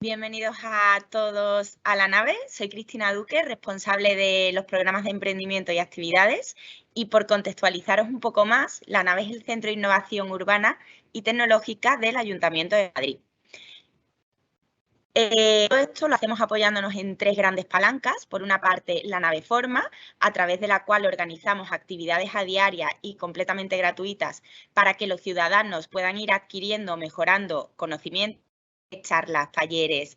Bienvenidos a todos a la nave. Soy Cristina Duque, responsable de los programas de emprendimiento y actividades. Y por contextualizaros un poco más, la nave es el Centro de Innovación Urbana y Tecnológica del Ayuntamiento de Madrid. Todo esto lo hacemos apoyándonos en tres grandes palancas. Por una parte, la nave Forma, a través de la cual organizamos actividades a diaria y completamente gratuitas para que los ciudadanos puedan ir adquiriendo, mejorando conocimientos, charlas, talleres,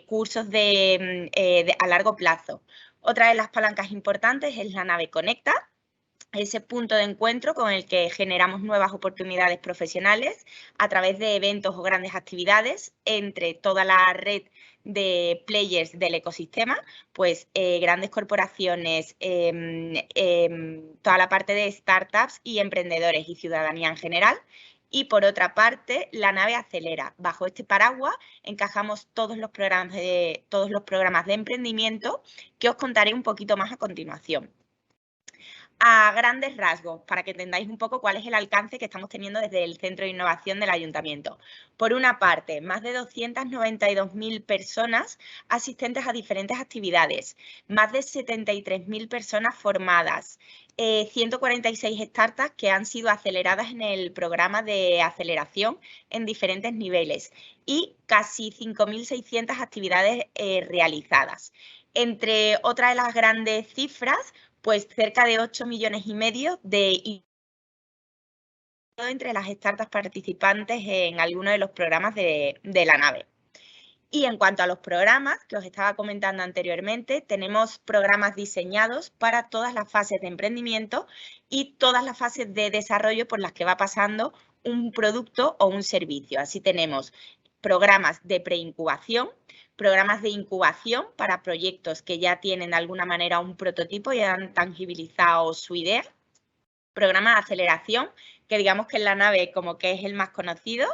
cursos a largo plazo. Otra de las palancas importantes es la nave Conecta, ese punto de encuentro con el que generamos nuevas oportunidades profesionales a través de eventos o grandes actividades entre toda la red de players del ecosistema, pues grandes corporaciones, toda la parte de startups y emprendedores y ciudadanía en general. Y por otra parte, la nave Acelera. Bajo este paraguas encajamos todos los programas de emprendimiento que os contaré un poquito más a continuación. A grandes rasgos, para que entendáis un poco cuál es el alcance que estamos teniendo desde el Centro de Innovación del Ayuntamiento. Por una parte, más de 292.000 personas asistentes a diferentes actividades, más de 73.000 personas formadas, 146 startups que han sido aceleradas en el programa de aceleración en diferentes niveles y casi 5.600 actividades realizadas. Entre otras de las grandes cifras, pues cerca de 8,5 millones entre las startups participantes en alguno de los programas de la nave. Y en cuanto a los programas que os estaba comentando anteriormente, tenemos programas diseñados para todas las fases de emprendimiento y todas las fases de desarrollo por las que va pasando un producto o un servicio. Así tenemos programas de preincubación, programas de incubación para proyectos que ya tienen de alguna manera un prototipo y han tangibilizado su idea, programa de aceleración, que digamos que en la nave como que es el más conocido,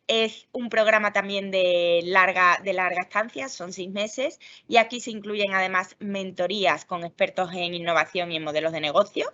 es un programa también de larga estancia, son 6 meses, y aquí se incluyen además mentorías con expertos en innovación y en modelos de negocio.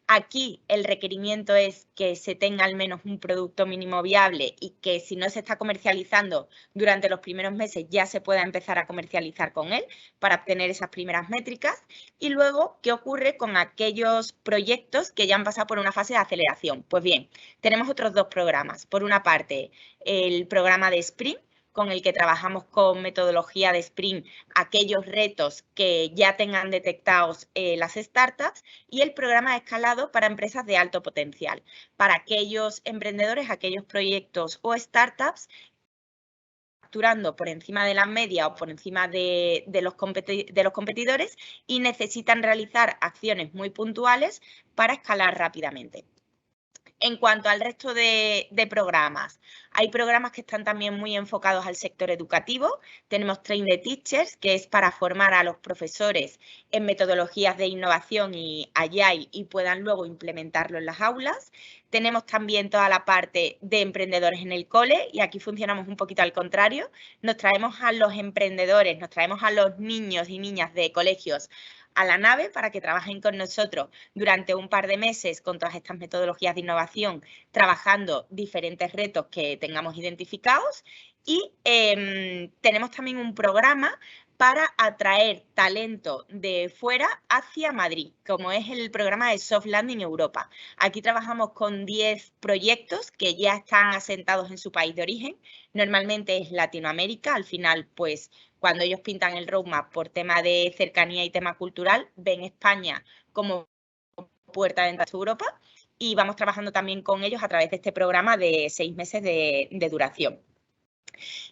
Aquí el requerimiento es que se tenga al menos un producto mínimo viable y que si no se está comercializando durante los primeros meses ya se pueda empezar a comercializar con él para obtener esas primeras métricas. Y luego, ¿qué ocurre con aquellos proyectos que ya han pasado por una fase de aceleración? Pues bien, tenemos otros dos programas. Por una parte, el programa de Sprint, con el que trabajamos con metodología de Sprint aquellos retos que ya tengan detectados las startups, y el programa de escalado para empresas de alto potencial, para aquellos emprendedores, aquellos proyectos o startups facturando por encima de la media o por encima de los competidores y necesitan realizar acciones muy puntuales para escalar rápidamente. En cuanto al resto de programas, hay programas que están también muy enfocados al sector educativo. Tenemos Train the Teachers, que es para formar a los profesores en metodologías de innovación y Agile y puedan luego implementarlo en las aulas. Tenemos también toda la parte de emprendedores en el cole y aquí funcionamos un poquito al contrario. Nos traemos a los emprendedores, nos traemos a los niños y niñas de colegios a la nave para que trabajen con nosotros durante un par de meses con todas estas metodologías de innovación, trabajando diferentes retos que tengamos identificados. Y tenemos también un programa para atraer talento de fuera hacia Madrid, como es el programa de Soft Landing Europa. Aquí trabajamos con 10 proyectos que ya están asentados en su país de origen. Normalmente es Latinoamérica, al final, pues, cuando ellos pintan el roadmap por tema de cercanía y tema cultural, ven España como puerta de entrada a Europa y vamos trabajando también con ellos a través de este programa de 6 meses de duración.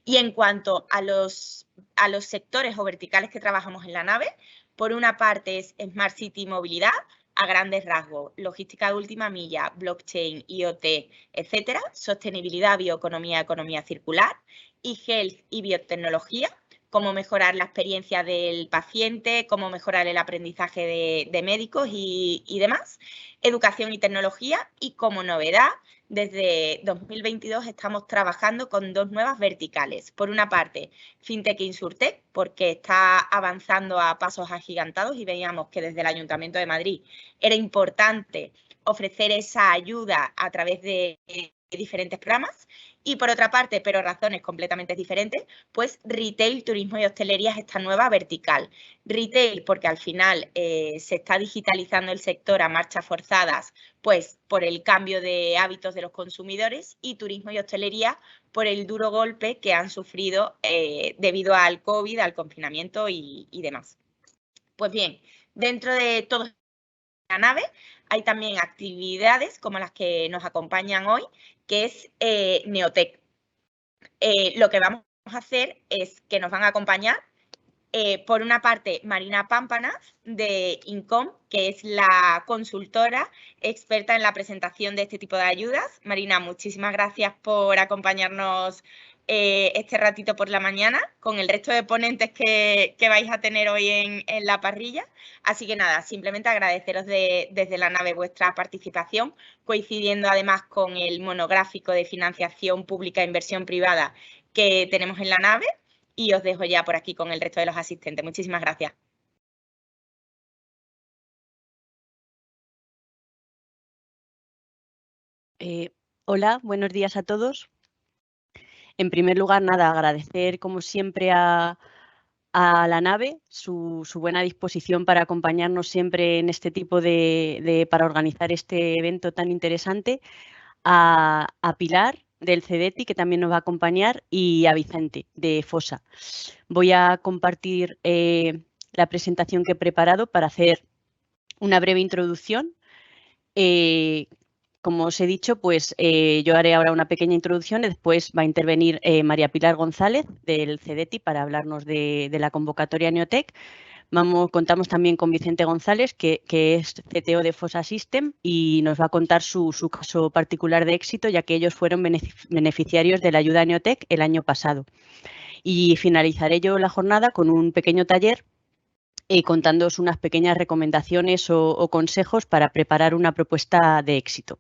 Y en cuanto a los sectores o verticales que trabajamos en la nave, por una parte es Smart City Movilidad, a grandes rasgos, logística de última milla, blockchain, IoT, etcétera, sostenibilidad, bioeconomía, economía circular, y health y biotecnología, cómo mejorar la experiencia del paciente, cómo mejorar el aprendizaje de médicos y demás, educación y tecnología, y como novedad, desde 2022 estamos trabajando con dos nuevas verticales. Por una parte, FinTech e Insurtech, porque está avanzando a pasos agigantados y veíamos que desde el Ayuntamiento de Madrid era importante ofrecer esa ayuda a través de diferentes programas. Y por otra parte, pero razones completamente diferentes, pues retail, turismo y hostelería es esta nueva vertical. Retail porque al final se está digitalizando el sector a marchas forzadas, pues por el cambio de hábitos de los consumidores, y turismo y hostelería por el duro golpe que han sufrido debido al COVID, al confinamiento y demás. Pues bien, dentro de todo la nave hay también actividades como las que nos acompañan hoy, que es Neotec. Lo que vamos a hacer es que nos van a acompañar, por una parte, Marina Pámpanas de Incom, que es la consultora experta en la presentación de este tipo de ayudas. Marina, muchísimas gracias por acompañarnos este ratito por la mañana con el resto de ponentes que vais a tener hoy en la parrilla. Así que nada, simplemente agradeceros desde la nave vuestra participación, coincidiendo además con el monográfico de financiación pública e inversión privada que tenemos en la nave, y os dejo ya por aquí con el resto de los asistentes. Muchísimas gracias. Hola, buenos días a todos. En primer lugar, nada, agradecer como siempre a la nave su buena disposición para acompañarnos siempre en este tipo para organizar este evento tan interesante, a Pilar del CEDETI, que también nos va a acompañar, y a Vicente de FOSA. Voy a compartir la presentación que he preparado para hacer una breve introducción. Como os he dicho, pues yo haré ahora una pequeña introducción y después va a intervenir María Pilar González del CEDETI para hablarnos de la convocatoria Neotec. Contamos también con Vicente González, que es CTO de FOSA System, y nos va a contar su caso particular de éxito, ya que ellos fueron beneficiarios de la ayuda Neotec el año pasado. Y finalizaré yo la jornada con un pequeño taller contándoos unas pequeñas recomendaciones o consejos para preparar una propuesta de éxito.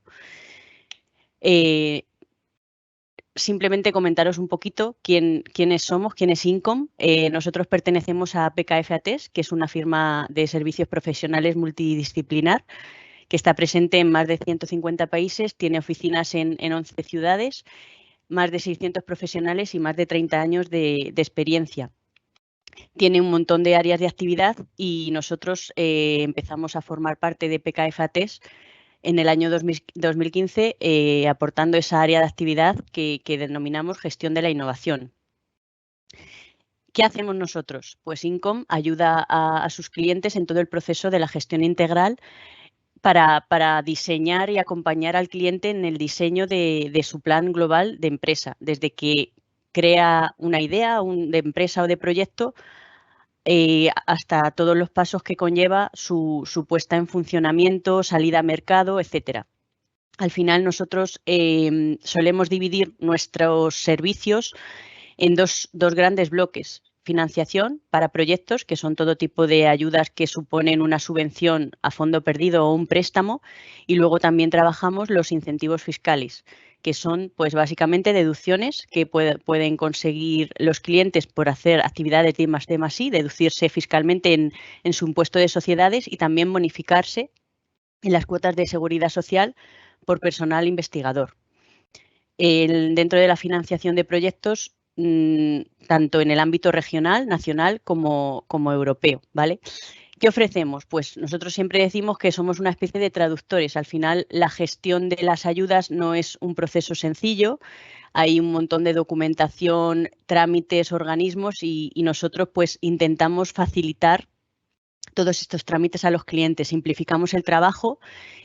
Simplemente comentaros un poquito quiénes somos, quién es Incom. Nosotros pertenecemos a PKF-ATES, que es una firma de servicios profesionales multidisciplinar que está presente en más de 150 países, tiene oficinas en 11 ciudades, más de 600 profesionales y más de 30 años de experiencia. Tiene un montón de áreas de actividad y nosotros empezamos a formar parte de PKF-ATES en el año 2015, aportando esa área de actividad que denominamos gestión de la innovación. ¿Qué hacemos nosotros? Pues Incom ayuda a sus clientes en todo el proceso de la gestión integral para diseñar y acompañar al cliente en el diseño de su plan global de empresa, desde que crea una idea de empresa o de proyecto hasta todos los pasos que conlleva su puesta en funcionamiento, salida a mercado, etcétera. Al final nosotros solemos dividir nuestros servicios en dos grandes bloques. Financiación para proyectos, que son todo tipo de ayudas que suponen una subvención a fondo perdido o un préstamo, y luego también trabajamos los incentivos fiscales, que son pues básicamente deducciones que pueden conseguir los clientes por hacer actividades de D+D+I, deducirse fiscalmente en su impuesto de sociedades y también bonificarse en las cuotas de seguridad social por personal investigador. Dentro de la financiación de proyectos, tanto en el ámbito regional, nacional como europeo, ¿vale? ¿Qué ofrecemos? Pues nosotros siempre decimos que somos una especie de traductores. Al final, la gestión de las ayudas no es un proceso sencillo. Hay un montón de documentación, trámites, organismos y nosotros pues intentamos facilitar todos estos trámites a los clientes, simplificamos el trabajo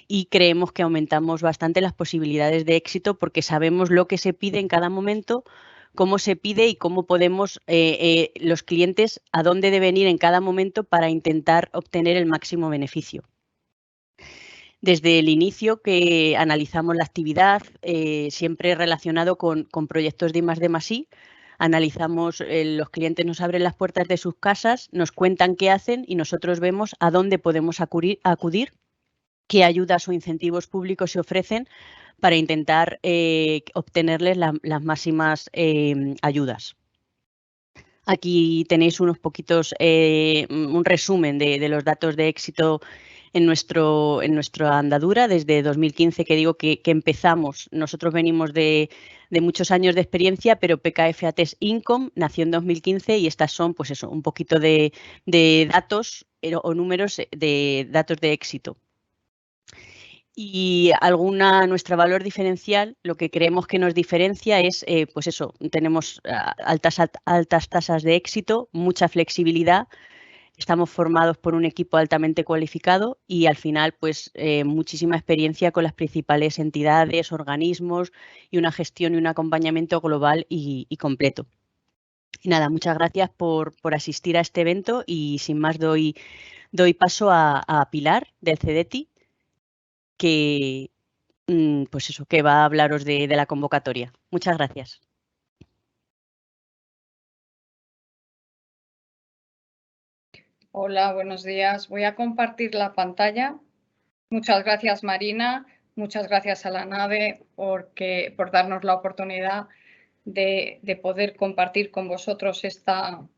y creemos que aumentamos bastante las posibilidades de éxito porque sabemos lo que se pide en cada momento, cómo se pide y cómo podemos los clientes a dónde deben ir en cada momento para intentar obtener el máximo beneficio. Desde el inicio que analizamos la actividad, siempre relacionado con proyectos de I+D+I, analizamos, los clientes nos abren las puertas de sus casas, nos cuentan qué hacen y nosotros vemos a dónde podemos acudir, qué ayudas o incentivos públicos se ofrecen para intentar obtenerles las máximas ayudas. Aquí tenéis unos poquitos, un resumen de los datos de éxito en nuestra andadura desde 2015, que digo que empezamos. Nosotros venimos de muchos años de experiencia, pero PKF-ATES Income nació en 2015 y estas son, pues eso, un poquito de datos o números de datos de éxito. Y nuestro valor diferencial, lo que creemos que nos diferencia es, pues eso, tenemos altas tasas de éxito, mucha flexibilidad. Estamos formados por un equipo altamente cualificado y al final, pues, muchísima experiencia con las principales entidades, organismos y una gestión y un acompañamiento global y completo. Y nada, muchas gracias por asistir a este evento y sin más doy paso a Pilar del CDTI, que, pues eso, que va a hablaros de la convocatoria. Muchas gracias. Hola, buenos días. Voy a compartir la pantalla. Muchas gracias, Marina. Muchas gracias a la NAVE por darnos la oportunidad de poder compartir con vosotros esta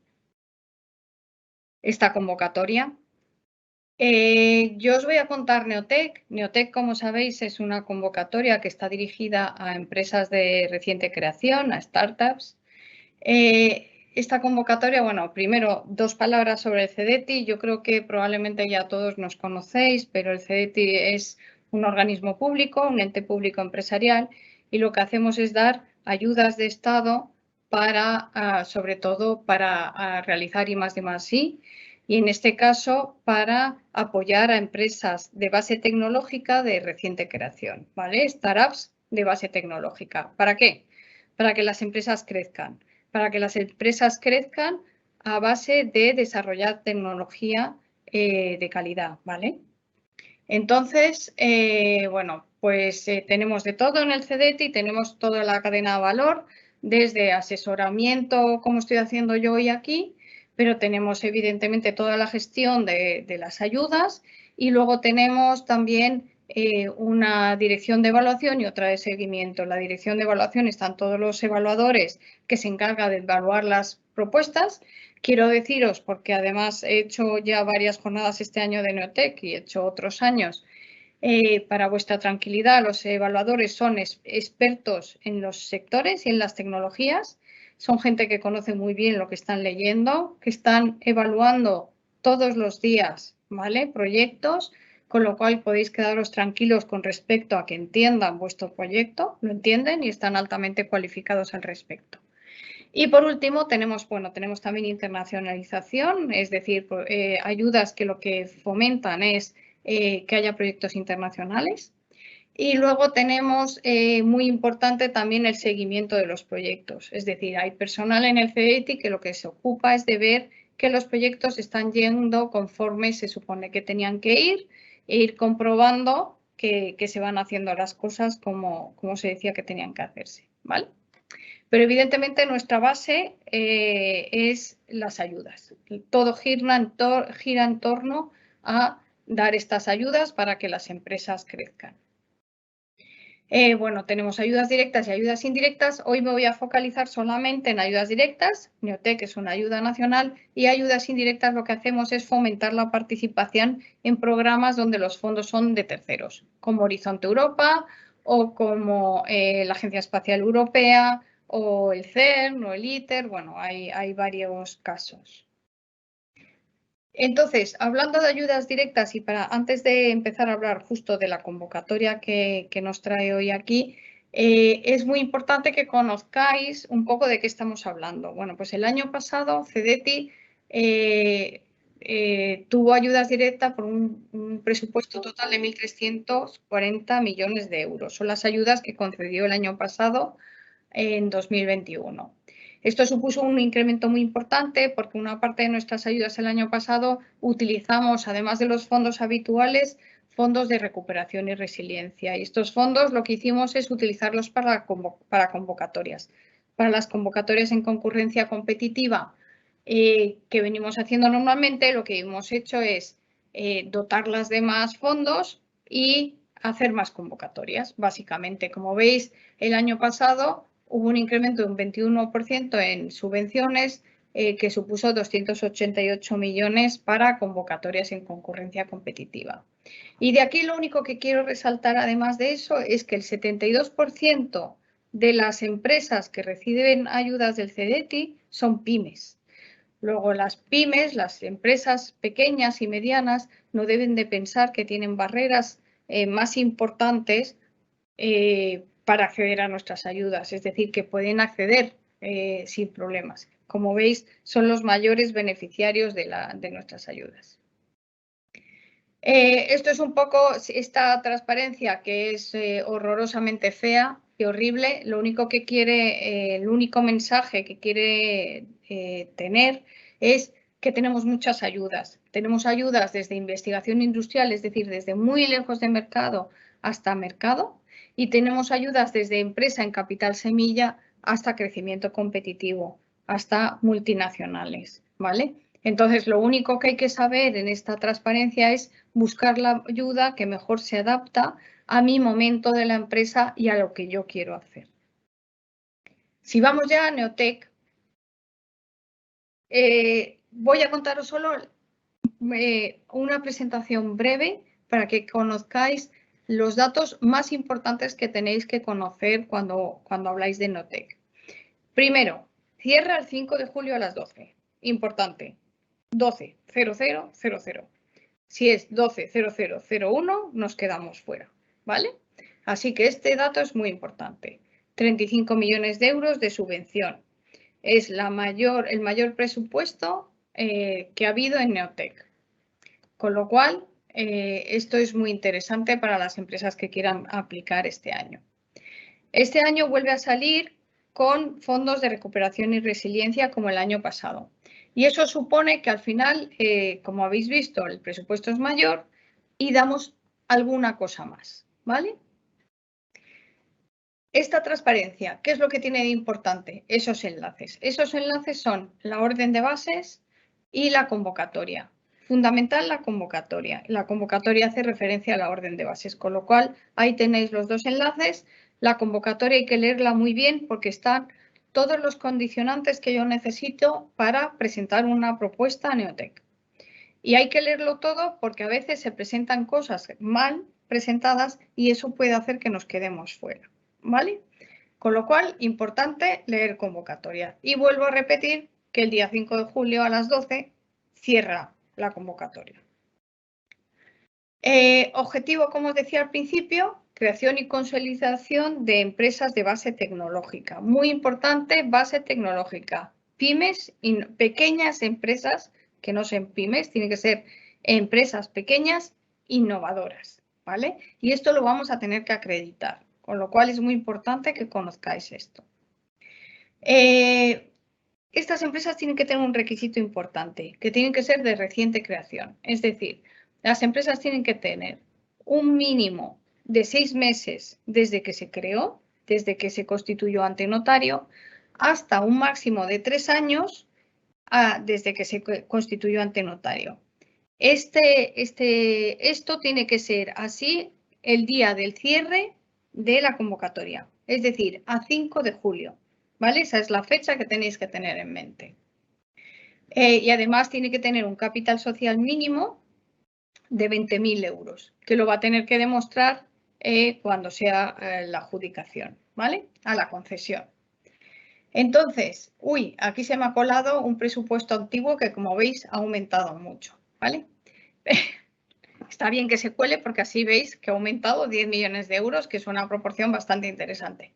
convocatoria. Yo os voy a contar Neotec. Neotec, como sabéis, es una convocatoria que está dirigida a empresas de reciente creación, a startups. Esta convocatoria, bueno, primero 2 palabras sobre el CDTI. Yo creo que probablemente ya todos nos conocéis, pero el CDTI es un organismo público, un ente público empresarial, y lo que hacemos es dar ayudas de Estado para, sobre todo, para realizar I+D+I, y en este caso para apoyar a empresas de base tecnológica de reciente creación, ¿vale? Startups de base tecnológica. ¿Para qué? Para que las empresas crezcan. Para que las empresas crezcan a base de desarrollar tecnología de calidad, ¿vale? Entonces, bueno, pues tenemos de todo en el CDTI, tenemos toda la cadena de valor, desde asesoramiento, como estoy haciendo yo hoy aquí, pero tenemos evidentemente toda la gestión de las ayudas y luego tenemos también una dirección de evaluación y otra de seguimiento. En la dirección de evaluación están todos los evaluadores que se encargan de evaluar las propuestas. Quiero deciros, porque además he hecho ya varias jornadas este año de Neotec y he hecho otros años, para vuestra tranquilidad, los evaluadores son expertos en los sectores y en las tecnologías. Son gente que conoce muy bien lo que están leyendo, que están evaluando todos los días, ¿vale? Proyectos, con lo cual podéis quedaros tranquilos con respecto a que entiendan vuestro proyecto, lo entienden y están altamente cualificados al respecto. Y por último tenemos también internacionalización, es decir, ayudas que lo que fomentan es que haya proyectos internacionales. Y luego tenemos muy importante también el seguimiento de los proyectos, es decir, hay personal en el CDTI que lo que se ocupa es de ver que los proyectos están yendo conforme se supone que tenían que ir e ir comprobando que se van haciendo las cosas como se decía que tenían que hacerse, ¿vale? Pero evidentemente nuestra base es las ayudas. Todo gira en torno a dar estas ayudas para que las empresas crezcan. Bueno, tenemos ayudas directas y ayudas indirectas. Hoy me voy a focalizar solamente en ayudas directas. Neotec es una ayuda nacional y ayudas indirectas lo que hacemos es fomentar la participación en programas donde los fondos son de terceros, como Horizonte Europa o como la Agencia Espacial Europea o el CERN o el ITER. Bueno, hay varios casos. Entonces, hablando de ayudas directas y antes de empezar a hablar justo de la convocatoria que nos trae hoy aquí, es muy importante que conozcáis un poco de qué estamos hablando. Bueno, pues el año pasado CDTI tuvo ayudas directas por un presupuesto total de 1.340 millones de euros. Son las ayudas que concedió el año pasado en 2021. Esto supuso un incremento muy importante porque una parte de nuestras ayudas el año pasado utilizamos, además de los fondos habituales, fondos de recuperación y resiliencia. Y estos fondos lo que hicimos es utilizarlos para convocatorias. Para las convocatorias en concurrencia competitiva que venimos haciendo normalmente, lo que hemos hecho es dotarlas de más fondos y hacer más convocatorias. Básicamente, como veis, el año pasado hubo un incremento de un 21% en subvenciones que supuso 288 millones para convocatorias en concurrencia competitiva. Y de aquí lo único que quiero resaltar, además de eso, es que el 72% de las empresas que reciben ayudas del CDTI son pymes. Luego, las pymes, las empresas pequeñas y medianas, no deben de pensar que tienen barreras más importantes para acceder a nuestras ayudas, es decir, que pueden acceder sin problemas. Como veis, son los mayores beneficiarios de nuestras ayudas. Esto es un poco esta transparencia que es horrorosamente fea y horrible. Lo único que quiere, el único mensaje que quiere tener es que tenemos muchas ayudas. Tenemos ayudas desde investigación industrial, es decir, desde muy lejos de mercado hasta mercado, y tenemos ayudas desde empresa en capital semilla hasta crecimiento competitivo, hasta multinacionales, ¿vale? Entonces, lo único que hay que saber en esta transparencia es buscar la ayuda que mejor se adapta a mi momento de la empresa y a lo que yo quiero hacer. Si vamos ya a Neotec, voy a contaros solo una presentación breve para que conozcáis los datos más importantes que tenéis que conocer cuando habláis de Neotec. Primero, cierra el 5 de julio a las 12. Importante. 12:00:00. Si es 12:00:01, nos quedamos fuera, ¿vale? Así que este dato es muy importante. 35 millones de euros de subvención. Es el mayor presupuesto que ha habido en Neotec. Con lo cual, esto es muy interesante para las empresas que quieran aplicar este año. Este año vuelve a salir con fondos de recuperación y resiliencia como el año pasado. Y eso supone que al final, como habéis visto, el presupuesto es mayor y damos alguna cosa más, ¿vale? Esta transparencia, ¿qué es lo que tiene de importante? Esos enlaces. Esos enlaces son la orden de bases y la convocatoria. Fundamental la convocatoria. La convocatoria hace referencia a la orden de bases, con lo cual ahí tenéis los dos enlaces. La convocatoria hay que leerla muy bien porque están todos los condicionantes que yo necesito para presentar una propuesta a Neotec. Y hay que leerlo todo porque a veces se presentan cosas mal presentadas y eso puede hacer que nos quedemos fuera, ¿vale? Con lo cual, importante leer convocatoria. Y vuelvo a repetir que el día 5 de julio a las 12 cierra la convocatoria. Objetivo, como os decía al principio, creación y consolidación de empresas de base tecnológica. Muy importante, base tecnológica. Pymes y pequeñas empresas, que no sean pymes, tienen que ser empresas pequeñas innovadoras, ¿vale? Y esto lo vamos a tener que acreditar, con lo cual es muy importante que conozcáis esto. Estas empresas tienen que tener un requisito importante, que tienen que ser de reciente creación. Es decir, las empresas tienen que tener un mínimo de 6 meses desde que se creó, desde que se constituyó ante notario, hasta un máximo de 3 años desde que se constituyó ante notario. Esto tiene que ser así el día del cierre de la convocatoria, es decir, a 5 de julio. ¿Vale? Esa es la fecha que tenéis que tener en mente. Y además tiene que tener un capital social mínimo de 20.000 euros, que lo va a tener que demostrar cuando sea la adjudicación, ¿vale? A la concesión. Entonces, aquí se me ha colado un presupuesto antiguo que, como veis, ha aumentado mucho, ¿vale? Está bien que se cuele porque así veis que ha aumentado 10 millones de euros, que es una proporción bastante interesante.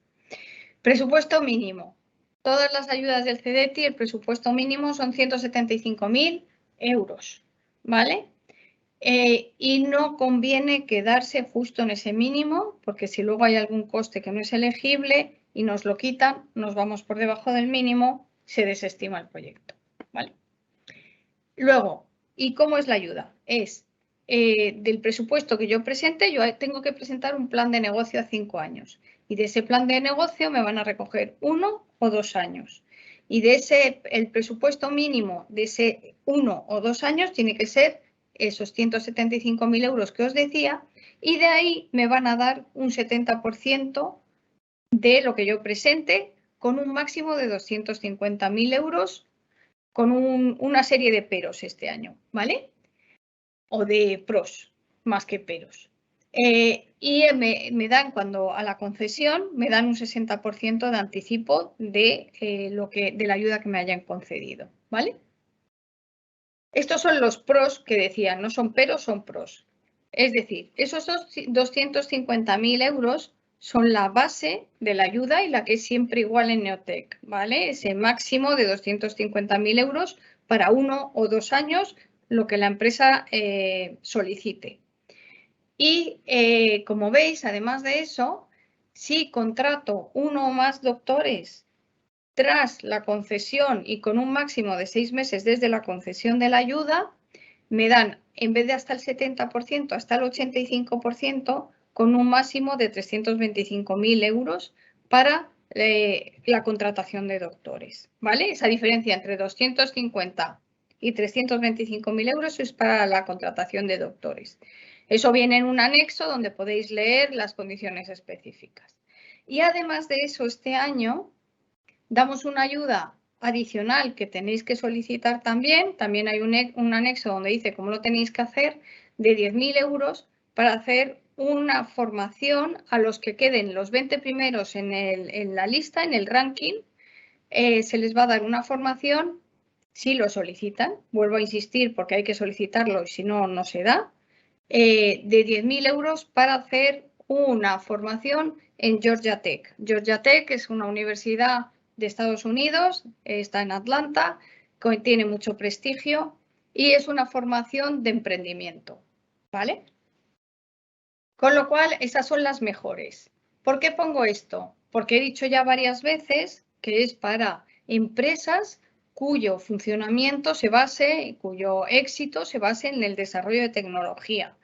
Presupuesto mínimo. Todas las ayudas del CDTI, el presupuesto mínimo son 175.000 euros, ¿vale? Y no conviene quedarse justo en ese mínimo, porque si luego hay algún coste que no es elegible y nos lo quitan, nos vamos por debajo del mínimo, se desestima el proyecto, ¿vale? Luego, ¿y cómo es la ayuda? Es del presupuesto que yo presente, yo tengo que presentar un plan de negocio a 5 años. Y de ese plan de negocio me van a recoger 1 o 2 años. Y el presupuesto mínimo de ese 1 o 2 años tiene que ser esos 175.000 euros que os decía. Y de ahí me van a dar un 70% de lo que yo presente con un máximo de 250.000 euros con una serie de peros este año, ¿vale? O de pros. más que peros. Y me dan, cuando a la concesión, me dan un 60% de anticipo de, de la ayuda que me hayan concedido, ¿vale? Estos son los pros que decían, no son peros, son pros. Es decir, esos 250.000 euros son la base de la ayuda y la que es siempre igual en Neotec, ¿vale? Ese máximo de 250.000 euros para 1 o 2 años, lo que la empresa solicite. Y como veis, además de eso, si contrato 1 o más doctores tras la concesión y con un máximo de 6 meses desde la concesión de la ayuda, me dan, en vez de hasta el 70%, hasta el 85%, con un máximo de 325.000 euros para la contratación de doctores, ¿vale? Esa diferencia entre 250 y 325.000 euros es para la contratación de doctores. Eso viene en un anexo donde podéis leer las condiciones específicas. Y además de eso, este año damos una ayuda adicional que tenéis que solicitar también. También hay un anexo donde dice cómo lo tenéis que hacer, de 10.000 euros para hacer una formación a los que queden los 20 primeros en la lista, en el ranking. Se les va a dar una formación si lo solicitan. Vuelvo a insistir porque hay que solicitarlo y si no, no se da. De 10.000 euros para hacer una formación en Georgia Tech. Georgia Tech es una universidad de Estados Unidos, está en Atlanta, tiene mucho prestigio y es una formación de emprendimiento, ¿vale? Con lo cual, esas son las mejores. ¿Por qué pongo esto? Porque he dicho ya varias veces que es para empresas cuyo funcionamiento se base, cuyo éxito se base en el desarrollo de tecnología.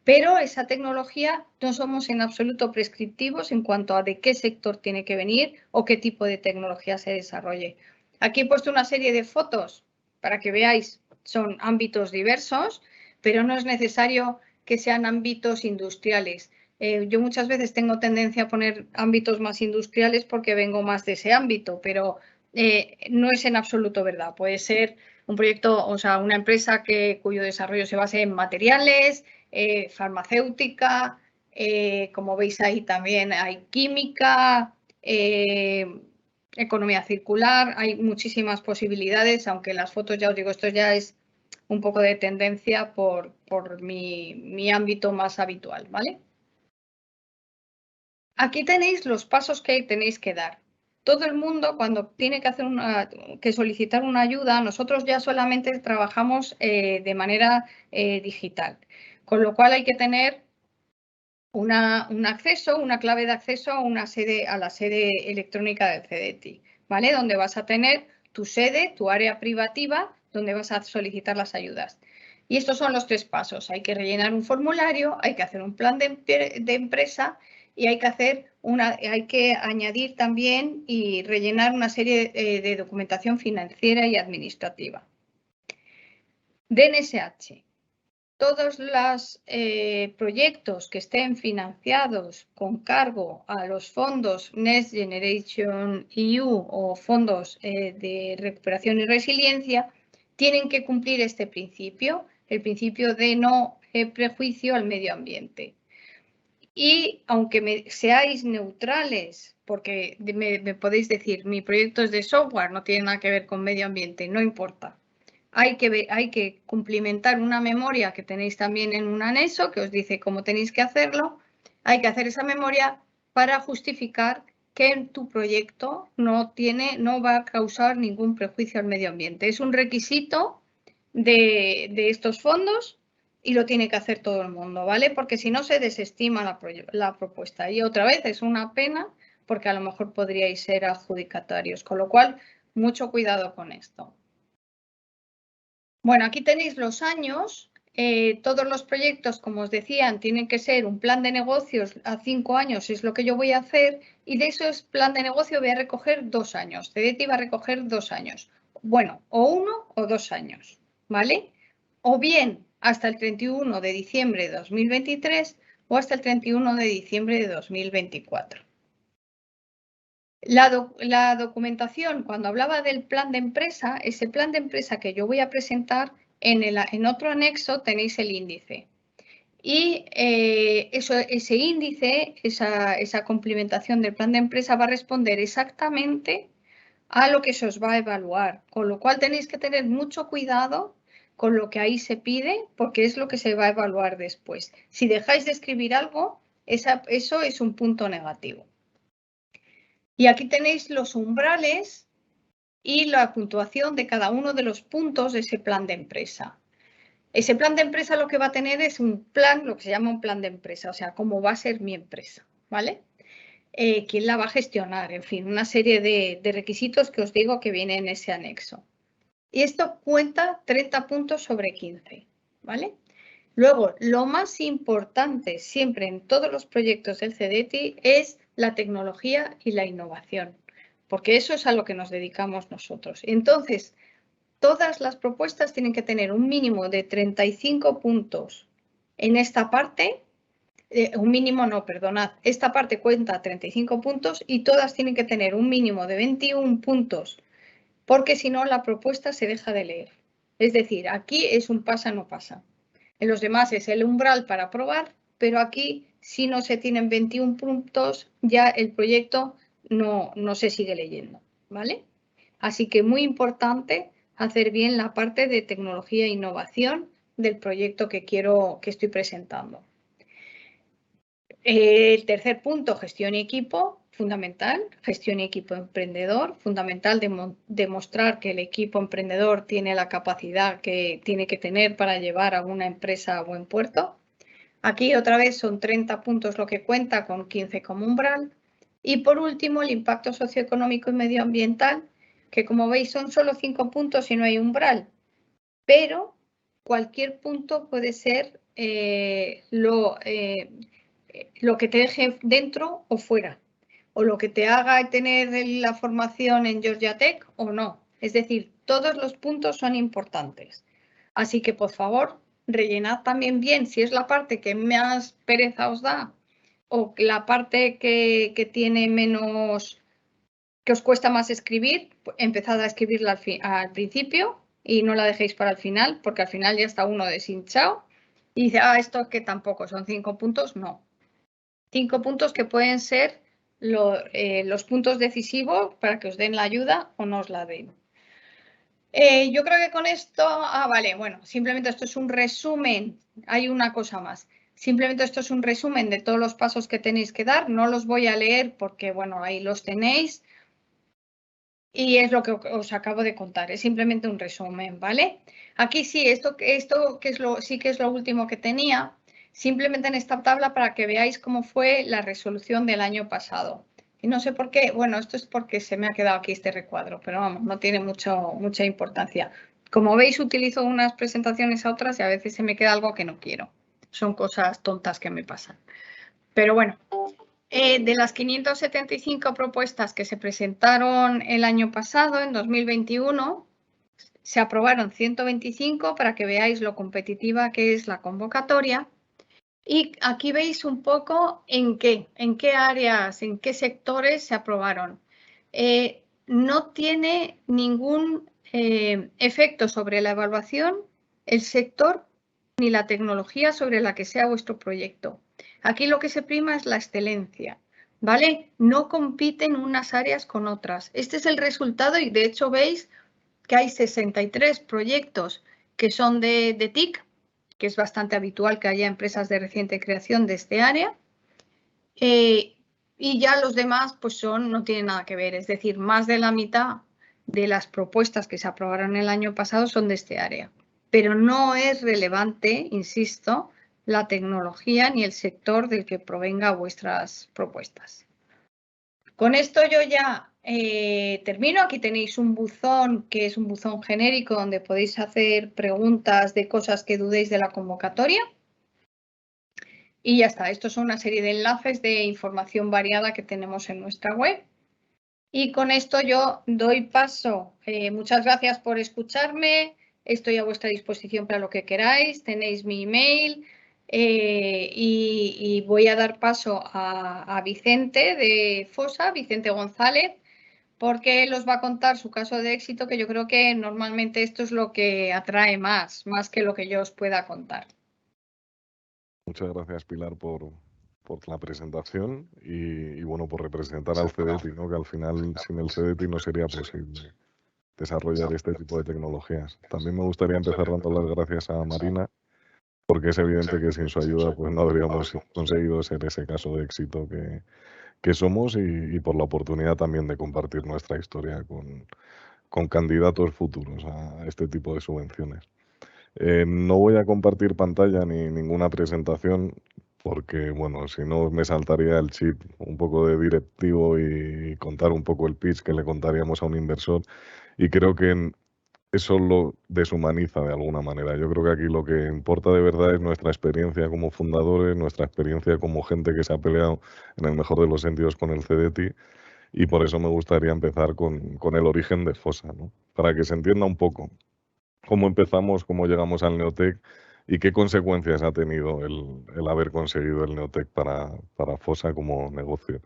Pero esa tecnología no somos en absoluto prescriptivos en cuanto a de qué sector tiene que venir o qué tipo de tecnología se desarrolle. Aquí he puesto una serie de fotos para que veáis, son ámbitos diversos, pero no es necesario que sean ámbitos industriales. Yo muchas veces tengo tendencia a poner ámbitos más industriales porque vengo más de ese ámbito, pero no es en absoluto verdad. Puede ser un proyecto, o sea, una empresa cuyo desarrollo se base en materiales, farmacéutica, como veis ahí también hay química, economía circular, hay muchísimas posibilidades, aunque las fotos, ya os digo, esto ya es un poco de tendencia por mi ámbito más habitual, ¿vale? Aquí tenéis los pasos que tenéis que dar. Todo el mundo, cuando tiene que hacer que solicitar una ayuda, nosotros ya solamente trabajamos de manera digital, con lo cual hay que tener un acceso, una clave de acceso a la sede electrónica del CDTI, ¿vale? Donde vas a tener tu sede, tu área privativa, donde vas a solicitar las ayudas. Y estos son los 3 pasos. Hay que rellenar un formulario, hay que hacer un plan de empresa y hay que añadir también y rellenar una serie de documentación financiera y administrativa. DNSH. Todos los proyectos que estén financiados con cargo a los fondos Next Generation EU o fondos de recuperación y resiliencia tienen que cumplir este principio, el principio de no prejuicio al medio ambiente. Y aunque seáis neutrales, porque me podéis decir, mi proyecto es de software, no tiene nada que ver con medio ambiente, no importa. Hay que cumplimentar una memoria que tenéis también en un anexo que os dice cómo tenéis que hacerlo. Hay que hacer esa memoria para justificar que tu proyecto no va a causar ningún prejuicio al medio ambiente. Es un requisito de estos fondos y lo tiene que hacer todo el mundo, ¿vale? Porque si no se desestima la propuesta. Y otra vez es una pena porque a lo mejor podríais ser adjudicatarios, con lo cual mucho cuidado con esto. Bueno, aquí tenéis los años. Todos los proyectos, como os decían, tienen que ser un plan de negocios a 5 años, es lo que yo voy a hacer, y de esos plan de negocio voy a recoger 2 años. CDTI va a recoger 2 años. Bueno, o 1 o 2 años, ¿vale? O bien hasta el 31 de diciembre de 2023 o hasta el 31 de diciembre de 2024. La documentación, cuando hablaba del plan de empresa, ese plan de empresa que yo voy a presentar, en otro anexo tenéis el índice. Y ese índice, esa complementación del plan de empresa va a responder exactamente a lo que se os va a evaluar, con lo cual tenéis que tener mucho cuidado con lo que ahí se pide, porque es lo que se va a evaluar después. Si dejáis de escribir algo, eso es un punto negativo. Y aquí tenéis los umbrales y la puntuación de cada uno de los puntos de ese plan de empresa. Ese plan de empresa lo que va a tener es un plan, lo que se llama un plan de empresa, o sea, cómo va a ser mi empresa, ¿vale? Quién la va a gestionar, en fin, una serie de requisitos que os digo que viene en ese anexo. Y esto cuenta 30 puntos sobre 15, ¿vale? Luego, lo más importante siempre en todos los proyectos del CDTI es la tecnología y la innovación, porque eso es a lo que nos dedicamos nosotros. Entonces, todas las propuestas tienen que tener un mínimo de 35 puntos en esta parte. Un mínimo no, perdonad, esta parte cuenta 35 puntos y todas tienen que tener un mínimo de 21 puntos, porque si no la propuesta se deja de leer. Es decir, aquí es un pasa no pasa. En los demás es el umbral para aprobar, pero aquí si no se tienen 21 puntos ya el proyecto no se sigue leyendo, ¿vale? Así que muy importante hacer bien la parte de tecnología e innovación del proyecto que estoy presentando. El tercer punto, gestión y equipo, fundamental. Gestión y equipo emprendedor, fundamental demostrar que el equipo emprendedor tiene la capacidad que tiene que tener para llevar a una empresa a buen puerto. Aquí otra vez son 30 puntos lo que cuenta, con 15 como umbral. Y por último, el impacto socioeconómico y medioambiental, que como veis son solo 5 puntos y no hay umbral. Pero cualquier punto puede ser lo que te deje dentro o fuera, o lo que te haga tener la formación en Georgia Tech o no. Es decir, todos los puntos son importantes. Así que, por favor, rellenad también bien si es la parte que más pereza os da o la parte que tiene menos, que os cuesta más escribir, empezad a escribirla al principio y no la dejéis para el final, porque al final ya está uno deshinchado y dice, esto que tampoco son 5 puntos, no. 5 puntos que pueden ser los puntos decisivos para que os den la ayuda o no os la den. Yo creo que con esto, vale, bueno, simplemente esto es un resumen, hay una cosa más. Simplemente esto es un resumen de todos los pasos que tenéis que dar, no los voy a leer porque, bueno, ahí los tenéis. Y es lo que os acabo de contar, es simplemente un resumen, ¿vale? Aquí sí, esto que sí que es lo último que tenía, simplemente en esta tabla para que veáis cómo fue la resolución del año pasado. Y no sé por qué, bueno, esto es porque se me ha quedado aquí este recuadro, pero vamos, no tiene mucha importancia. Como veis, utilizo unas presentaciones a otras y a veces se me queda algo que no quiero. Son cosas tontas que me pasan. Pero bueno. De las 575 propuestas que se presentaron el año pasado, en 2021, se aprobaron 125 para que veáis lo competitiva que es la convocatoria. Y aquí veis un poco en qué áreas, en qué sectores se aprobaron. No tiene ningún efecto sobre la evaluación, el sector ni la tecnología sobre la que sea vuestro proyecto. Aquí lo que se prima es la excelencia, ¿vale? No compiten unas áreas con otras. Este es el resultado y de hecho veis que hay 63 proyectos que son de TIC, que es bastante habitual que haya empresas de reciente creación de este área. Y ya los demás pues no tienen nada que ver, es decir, más de la mitad de las propuestas que se aprobaron el año pasado son de este área. Pero no es relevante, insisto, la tecnología ni el sector del que provenga vuestras propuestas. Con esto yo ya termino. Aquí tenéis un buzón que es un buzón genérico donde podéis hacer preguntas de cosas que dudéis de la convocatoria. Y ya está. Estos son una serie de enlaces de información variada que tenemos en nuestra web. Y con esto yo doy paso. Muchas gracias por escucharme. Estoy a vuestra disposición para lo que queráis. Tenéis mi email. Y voy a dar paso a Vicente de Fosa, Vicente González, porque él os va a contar su caso de éxito, que yo creo que normalmente esto es lo que atrae más que lo que yo os pueda contar. Muchas gracias, Pilar, por la presentación y bueno, por representar al CDTI, ¿no? Que al final sin el CDTI no sería posible desarrollar este tipo de tecnologías. También me gustaría empezar dando las gracias a Marina, porque es evidente que sin su ayuda pues no habríamos conseguido ser ese caso de éxito que somos y por la oportunidad también de compartir nuestra historia con candidatos futuros a este tipo de subvenciones. No voy a compartir pantalla ni ninguna presentación porque, bueno, si no me saltaría el chip un poco de directivo y contar un poco el pitch que le contaríamos a un inversor y creo que eso lo deshumaniza de alguna manera. Yo creo que aquí lo que importa de verdad es nuestra experiencia como fundadores, nuestra experiencia como gente que se ha peleado en el mejor de los sentidos con el CDTI y por eso me gustaría empezar con el origen de FOSA, ¿no? Para que se entienda un poco cómo empezamos, cómo llegamos al Neotec y qué consecuencias ha tenido el haber conseguido el Neotec para FOSA como negocio.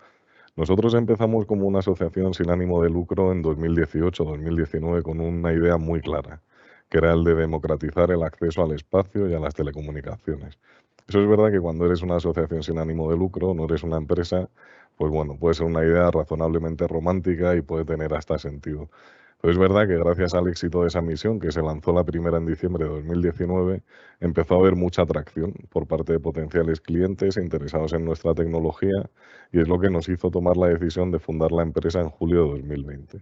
Nosotros empezamos como una asociación sin ánimo de lucro en 2018-2019 con una idea muy clara, que era el de democratizar el acceso al espacio y a las telecomunicaciones. Eso es verdad que cuando eres una asociación sin ánimo de lucro, no eres una empresa, pues bueno, puede ser una idea razonablemente romántica y puede tener hasta sentido. Pero es verdad que gracias al éxito de esa misión, que se lanzó la primera en diciembre de 2019, empezó a haber mucha atracción por parte de potenciales clientes interesados en nuestra tecnología y es lo que nos hizo tomar la decisión de fundar la empresa en julio de 2020.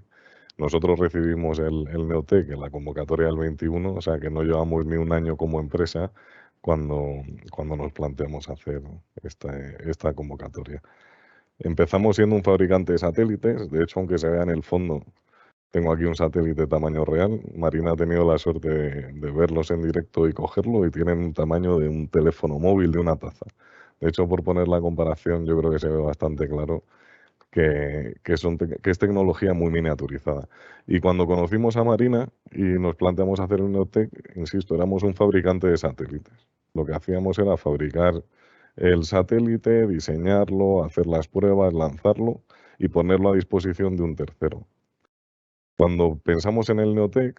Nosotros recibimos el Neotec en la convocatoria del 21, o sea que no llevamos ni un año como empresa cuando nos planteamos hacer esta convocatoria. Empezamos siendo un fabricante de satélites, de hecho, aunque se vea en el fondo, tengo aquí un satélite tamaño real. Marina ha tenido la suerte de verlos en directo y cogerlo y tienen un tamaño de un teléfono móvil de una taza. De hecho, por poner la comparación, yo creo que se ve bastante claro que es tecnología muy miniaturizada. Y cuando conocimos a Marina y nos planteamos hacer un Neotec, insisto, éramos un fabricante de satélites. Lo que hacíamos era fabricar el satélite, diseñarlo, hacer las pruebas, lanzarlo y ponerlo a disposición de un tercero. Cuando pensamos en el Neotec,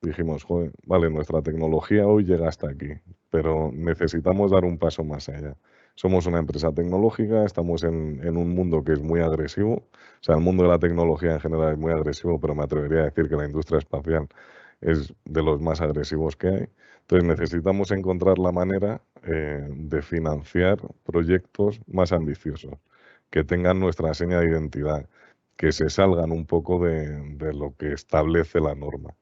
dijimos, joder, vale, nuestra tecnología hoy llega hasta aquí, pero necesitamos dar un paso más allá. Somos una empresa tecnológica, estamos en un mundo que es muy agresivo, o sea, el mundo de la tecnología en general es muy agresivo, pero me atrevería a decir que la industria espacial es de los más agresivos que hay. Entonces necesitamos encontrar la manera de financiar proyectos más ambiciosos, que tengan nuestra seña de identidad, que se salgan un poco de lo que establece la norma.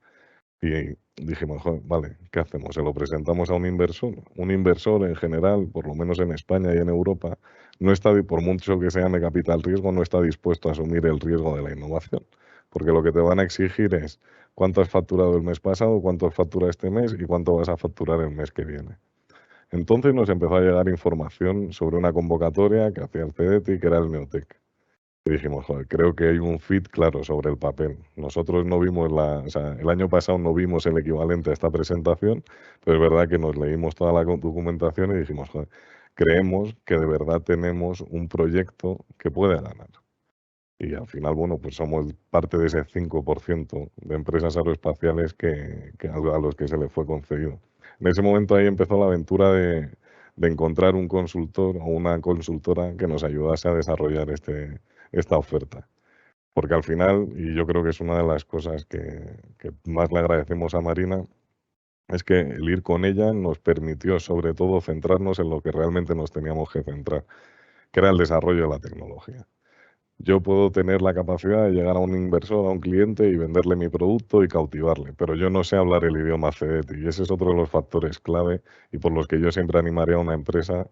Y dijimos, joder, vale, ¿qué hacemos? ¿Se lo presentamos a un inversor? Un inversor en general, por lo menos en España y en Europa, no está, por mucho que se llame capital riesgo, no está dispuesto a asumir el riesgo de la innovación. Porque lo que te van a exigir es cuánto has facturado el mes pasado, cuánto has facturado este mes y cuánto vas a facturar el mes que viene. Entonces nos empezó a llegar información sobre una convocatoria que hacía el CDTI, que era el Neotec. Y dijimos, joder, creo que hay un fit claro sobre el papel. Nosotros no vimos o sea, el año pasado no vimos el equivalente a esta presentación, pero es verdad que nos leímos toda la documentación y dijimos, joder, creemos que de verdad tenemos un proyecto que puede ganar. Y al final, bueno, pues somos parte de ese 5% de empresas aeroespaciales a los que se les fue concedido. En ese momento ahí empezó la aventura de encontrar un consultor o una consultora que nos ayudase a desarrollar esta oferta. Porque al final, y yo creo que es una de las cosas que más le agradecemos a Marina, es que el ir con ella nos permitió sobre todo centrarnos en lo que realmente nos teníamos que centrar, que era el desarrollo de la tecnología. Yo puedo tener la capacidad de llegar a un inversor, a un cliente y venderle mi producto y cautivarle, pero yo no sé hablar el idioma CDTI y ese es otro de los factores clave y por los que yo siempre animaría a una empresa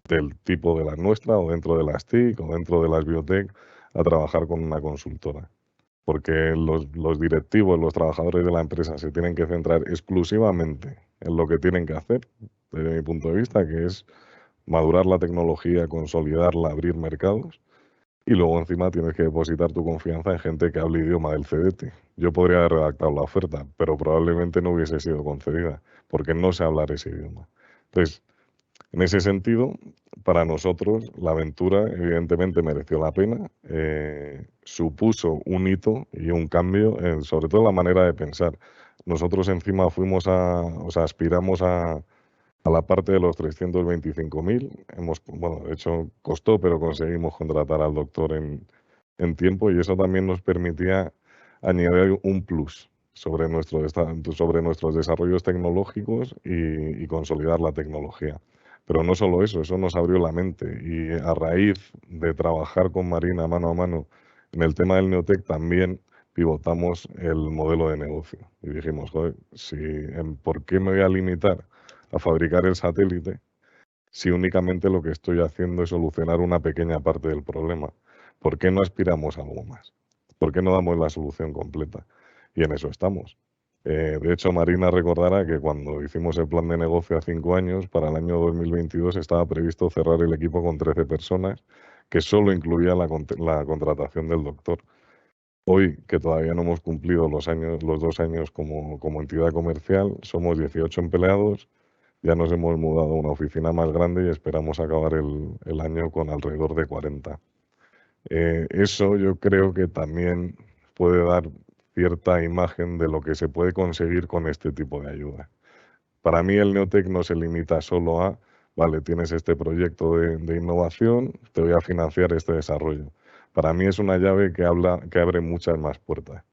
del tipo de la nuestra o dentro de las TIC o dentro de las biotech a trabajar con una consultora. Porque los directivos, los trabajadores de la empresa se tienen que centrar exclusivamente en lo que tienen que hacer, desde mi punto de vista, que es madurar la tecnología, consolidarla, abrir mercados. Y luego encima tienes que depositar tu confianza en gente que hable idioma del CDTI. Yo podría haber redactado la oferta, pero probablemente no hubiese sido concedida, porque no sé hablar ese idioma. Entonces, en ese sentido, para nosotros la aventura evidentemente mereció la pena, supuso un hito y un cambio, sobre todo en la manera de pensar. Nosotros encima aspiramos a A la parte de los 325.000, bueno, de hecho costó, pero conseguimos contratar al doctor en tiempo y eso también nos permitía añadir un plus sobre nuestros desarrollos tecnológicos y consolidar la tecnología. Pero no solo eso nos abrió la mente y a raíz de trabajar con Marina mano a mano en el tema del Neotec también pivotamos el modelo de negocio y dijimos, joder, ¿por qué me voy a limitar a fabricar el satélite si únicamente lo que estoy haciendo es solucionar una pequeña parte del problema? ¿Por qué no aspiramos a algo más? ¿Por qué no damos la solución completa? Y en eso estamos. De hecho, Marina recordará que cuando hicimos el plan de negocio a 5 años, para el año 2022 estaba previsto cerrar el equipo con 13 personas, que solo incluía la contratación del doctor. Hoy, que todavía no hemos cumplido los 2 años como entidad comercial, somos 18 empleados. Ya nos hemos mudado a una oficina más grande y esperamos acabar el año con alrededor de 40. Eso yo creo que también puede dar cierta imagen de lo que se puede conseguir con este tipo de ayuda. Para mí el Neotec no se limita solo a, vale, tienes este proyecto de innovación, te voy a financiar este desarrollo. Para mí es una llave que abre muchas más puertas.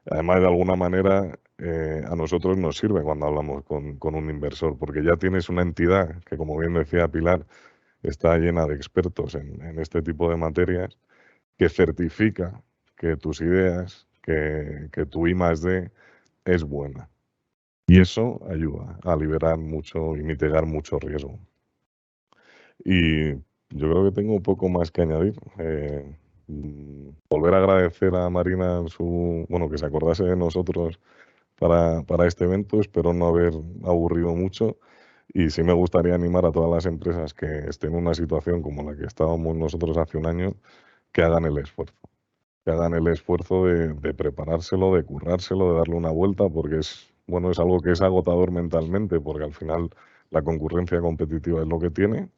Además, de alguna manera, a nosotros nos sirve cuando hablamos con un inversor, porque ya tienes una entidad que, como bien decía Pilar, está llena de expertos en este tipo de materias, que certifica que tus ideas, que tu I+D es buena. Y eso ayuda a liberar mucho y mitigar mucho riesgo. Y yo creo que tengo un poco más que añadir. Volver a agradecer a Marina que se acordase de nosotros para este evento. Espero no haber aburrido mucho. Y sí me gustaría animar a todas las empresas que estén en una situación como la que estábamos nosotros hace un año, que hagan el esfuerzo. Que hagan el esfuerzo de preparárselo, de currárselo, de darle una vuelta, porque es algo que es agotador mentalmente, porque al final la concurrencia competitiva es lo que tiene.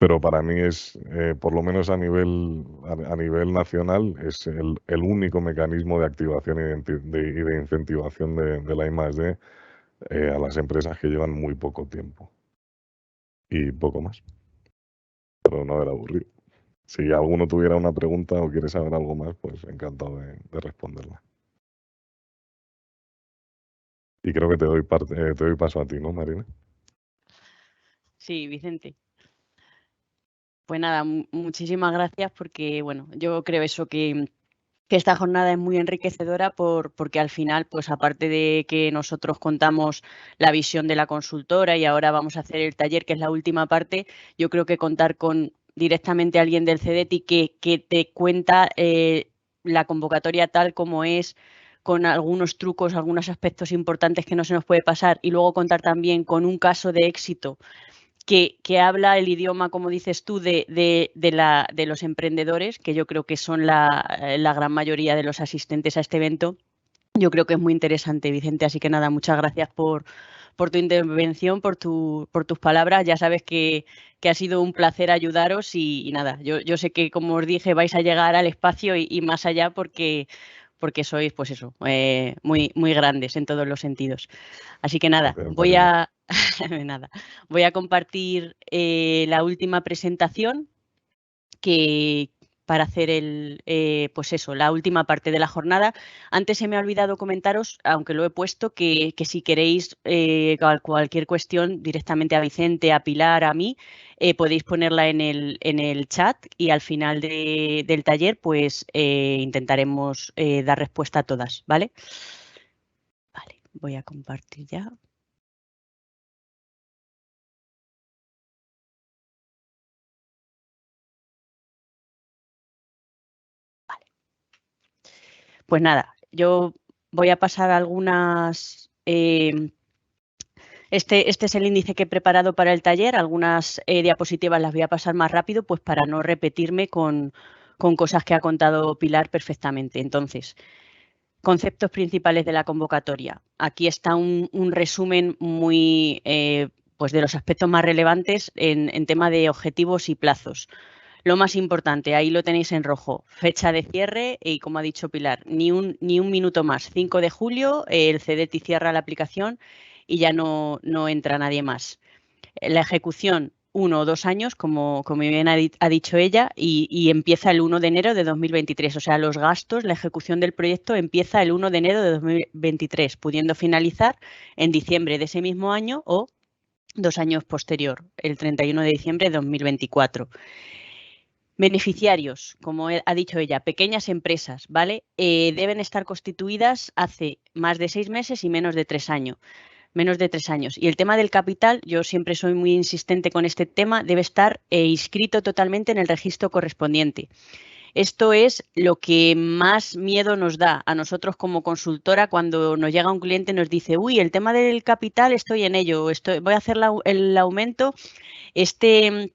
Pero para mí es, por lo menos a nivel nacional, es el único mecanismo de activación y de incentivación de la I+D a las empresas que llevan muy poco tiempo. Y poco más. Pero no era aburrido. Si alguno tuviera una pregunta o quiere saber algo más, pues encantado de responderla. Y creo que te doy paso a ti, ¿no, Marina? Sí, Vicente. Pues nada, muchísimas gracias porque, bueno, yo creo eso que esta jornada es muy enriquecedora porque al final, pues aparte de que nosotros contamos la visión de la consultora y ahora vamos a hacer el taller, que es la última parte, yo creo que contar con directamente alguien del CEDETI que te cuenta la convocatoria tal como es, con algunos trucos, algunos aspectos importantes que no se nos puede pasar y luego contar también con un caso de éxito que habla el idioma, como dices tú, de los emprendedores, que yo creo que son la gran mayoría de los asistentes a este evento. Yo creo que es muy interesante, Vicente, así que nada, muchas gracias por tu intervención, por tus palabras. Ya sabes que ha sido un placer ayudaros y nada, yo sé que, como os dije, vais a llegar al espacio y más allá porque sois, pues eso, muy, muy grandes en todos los sentidos. Así que nada, voy a compartir la última presentación para hacer pues eso, la última parte de la jornada. Antes se me ha olvidado comentaros, aunque lo he puesto, que si queréis cualquier cuestión directamente a Vicente, a Pilar, a mí, podéis ponerla en el chat y al final del taller pues intentaremos dar respuesta a todas, ¿vale? Vale, voy a compartir ya. Pues nada, yo voy a pasar algunas. Este es el índice que he preparado para el taller. Algunas diapositivas las voy a pasar más rápido, pues para no repetirme con cosas que ha contado Pilar perfectamente. Entonces, conceptos principales de la convocatoria. Aquí está un resumen muy pues de los aspectos más relevantes en tema de objetivos y plazos. Lo más importante, ahí lo tenéis en rojo, fecha de cierre y, como ha dicho Pilar, ni un minuto más. 5 de julio, el CEDETI cierra la aplicación y ya no entra nadie más. La ejecución 1 o 2 años, como bien ha dicho ella, y empieza el 1 de enero de 2023. O sea, los gastos, la ejecución del proyecto empieza el 1 de enero de 2023, pudiendo finalizar en diciembre de ese mismo año o 2 años posterior, el 31 de diciembre de 2024. Beneficiarios, como ha dicho ella, pequeñas empresas, ¿vale? Deben estar constituidas hace más de 6 meses y menos de 3 años. Y el tema del capital, yo siempre soy muy insistente con este tema, debe estar inscrito totalmente en el registro correspondiente. Esto es lo que más miedo nos da a nosotros como consultora cuando nos llega un cliente y nos dice, uy, el tema del capital estoy en ello, voy a hacer el aumento, este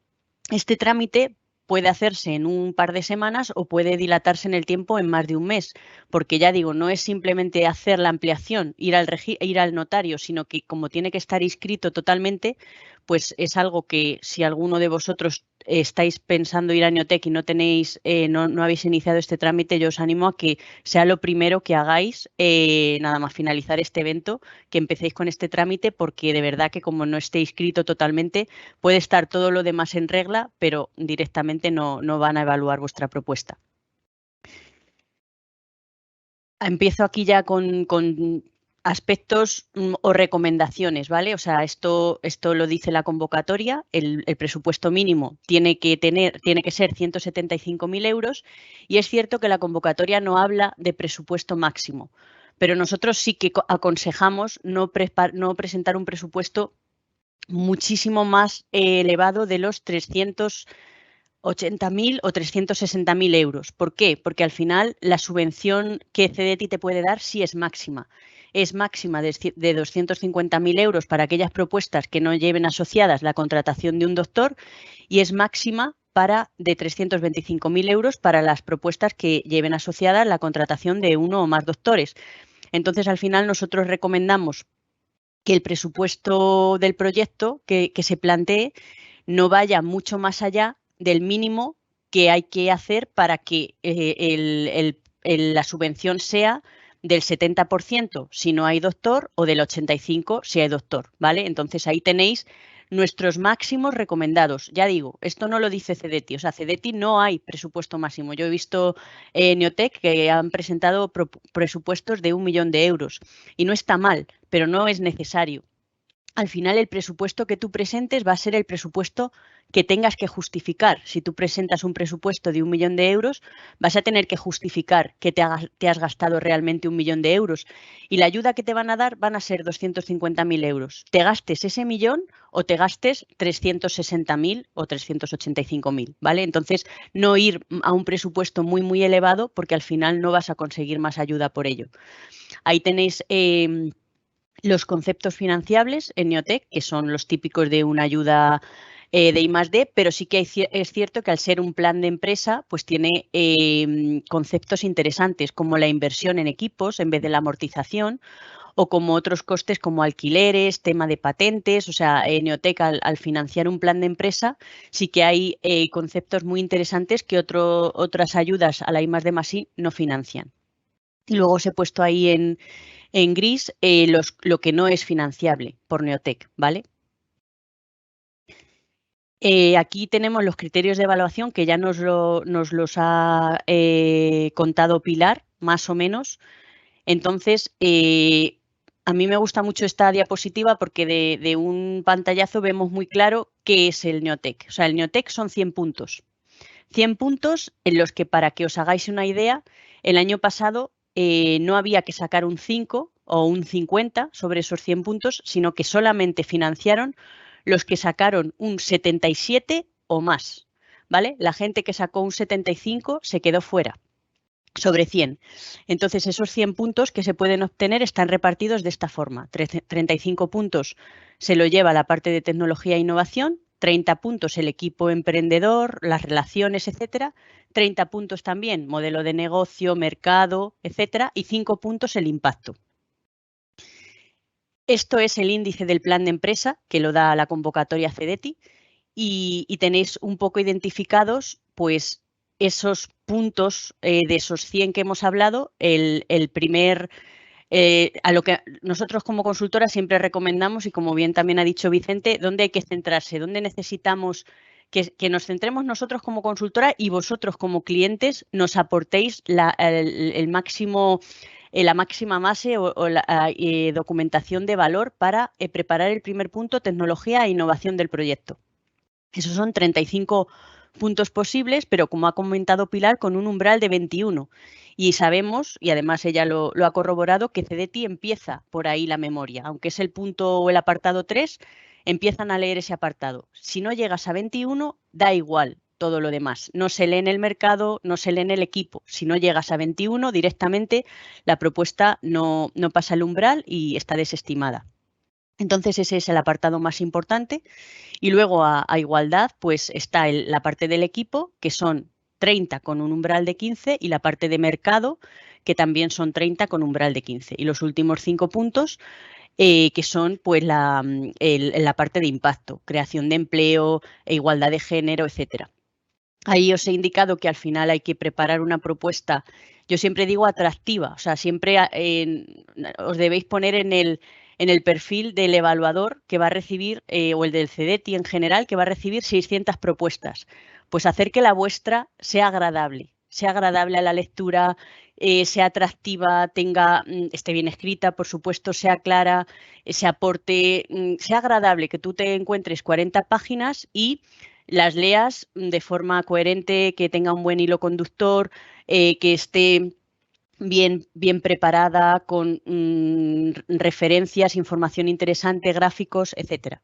trámite puede hacerse en un par de semanas o puede dilatarse en el tiempo en más de un mes, porque ya digo, no es simplemente hacer la ampliación, ir al notario, sino que como tiene que estar inscrito totalmente, pues es algo que si alguno de vosotros estáis pensando ir a Neotec y no tenéis, no habéis iniciado este trámite, yo os animo a que sea lo primero que hagáis, nada más finalizar este evento, que empecéis con este trámite, porque de verdad que como no esté inscrito totalmente, puede estar todo lo demás en regla, pero directamente no van a evaluar vuestra propuesta. Empiezo aquí ya con aspectos o recomendaciones, ¿vale? O sea, esto lo dice la convocatoria, el presupuesto mínimo tiene que ser 175.000 euros, y es cierto que la convocatoria no habla de presupuesto máximo, pero nosotros sí que aconsejamos no presentar un presupuesto muchísimo más elevado de los 380.000 o 360.000 euros. ¿Por qué? Porque al final la subvención que CDTI te puede dar sí es máxima. Es máxima de 250.000 euros para aquellas propuestas que no lleven asociadas la contratación de un doctor, y es máxima de 325.000 euros para las propuestas que lleven asociada la contratación de uno o más doctores. Entonces, al final nosotros recomendamos que el presupuesto del proyecto que se plantee no vaya mucho más allá del mínimo que hay que hacer para que la subvención sea del 70% si no hay doctor o del 85% si hay doctor, ¿vale? Entonces ahí tenéis nuestros máximos recomendados. Ya digo, esto no lo dice CDTI, o sea, CDTI no hay presupuesto máximo. Yo he visto Neotec que han presentado presupuestos de 1 millón de euros y no está mal, pero no es necesario. Al final el presupuesto que tú presentes va a ser el presupuesto que tengas que justificar. Si tú presentas un presupuesto de 1 millón de euros, vas a tener que justificar que te has gastado realmente 1 millón de euros. Y la ayuda que te van a dar van a ser 250.000 euros. Te gastes ese millón o te gastes 360.000 o 385.000, ¿vale? Entonces, no ir a un presupuesto muy, muy elevado, porque al final no vas a conseguir más ayuda por ello. Ahí tenéis los conceptos financiables en Neotec, que son los típicos de una ayuda de I+D, pero sí que es cierto que al ser un plan de empresa, pues tiene conceptos interesantes como la inversión en equipos en vez de la amortización, o como otros costes como alquileres, tema de patentes. O sea, Neotec al financiar un plan de empresa sí que hay conceptos muy interesantes que otras ayudas a la I+D+I no financian. Y luego os he puesto ahí en gris lo que no es financiable por Neotec, ¿vale? Aquí tenemos los criterios de evaluación que ya nos los ha contado Pilar, más o menos. Entonces, a mí me gusta mucho esta diapositiva porque de un pantallazo vemos muy claro qué es el Neotec. O sea, el Neotec son 100 puntos. 100 puntos en los que, para que os hagáis una idea, el año pasado no había que sacar un 5 o un 50 sobre esos 100 puntos, sino que solamente financiaron los que sacaron un 77 o más, ¿vale? La gente que sacó un 75 se quedó fuera sobre 100. Entonces, esos 100 puntos que se pueden obtener están repartidos de esta forma. 35 puntos se lo lleva la parte de tecnología e innovación, 30 puntos el equipo emprendedor, las relaciones, etcétera. 30 puntos también modelo de negocio, mercado, etcétera. Y 5 puntos el impacto. Esto es el índice del plan de empresa que lo da la convocatoria CDTI, y tenéis un poco identificados pues esos puntos de esos 100 que hemos hablado. El primer a lo que nosotros como consultora siempre recomendamos, y como bien también ha dicho Vicente, dónde hay que centrarse, dónde necesitamos que nos centremos nosotros como consultora y vosotros como clientes nos aportéis el máximo, la máxima base o la documentación de valor para preparar el primer punto, tecnología e innovación del proyecto. Esos son 35 puntos posibles, pero como ha comentado Pilar, con un umbral de 21. Y sabemos, y además ella lo ha corroborado, que CDTI empieza por ahí la memoria. Aunque es el punto o el apartado 3, empiezan a leer ese apartado. Si no llegas a 21, da igual todo lo demás. No se lee en el mercado, no se lee en el equipo. Si no llegas a 21, directamente la propuesta no pasa el umbral y está desestimada. Entonces ese es el apartado más importante. Y luego a igualdad pues está la parte del equipo, que son 30 con un umbral de 15, y la parte de mercado, que también son 30 con umbral de 15. Y los últimos 5 puntos, que son pues la parte de impacto, creación de empleo, igualdad de género, etcétera. Ahí os he indicado que al final hay que preparar una propuesta, yo siempre digo atractiva, o sea, siempre os debéis poner en el perfil del evaluador que va a recibir, o el del CDTI en general, que va a recibir 600 propuestas. Pues hacer que la vuestra sea agradable a la lectura, sea atractiva, esté bien escrita, por supuesto, sea clara, se aporte, sea agradable, que tú te encuentres 40 páginas y las leas de forma coherente, que tenga un buen hilo conductor, que esté bien preparada, con referencias, información interesante, gráficos, etcétera.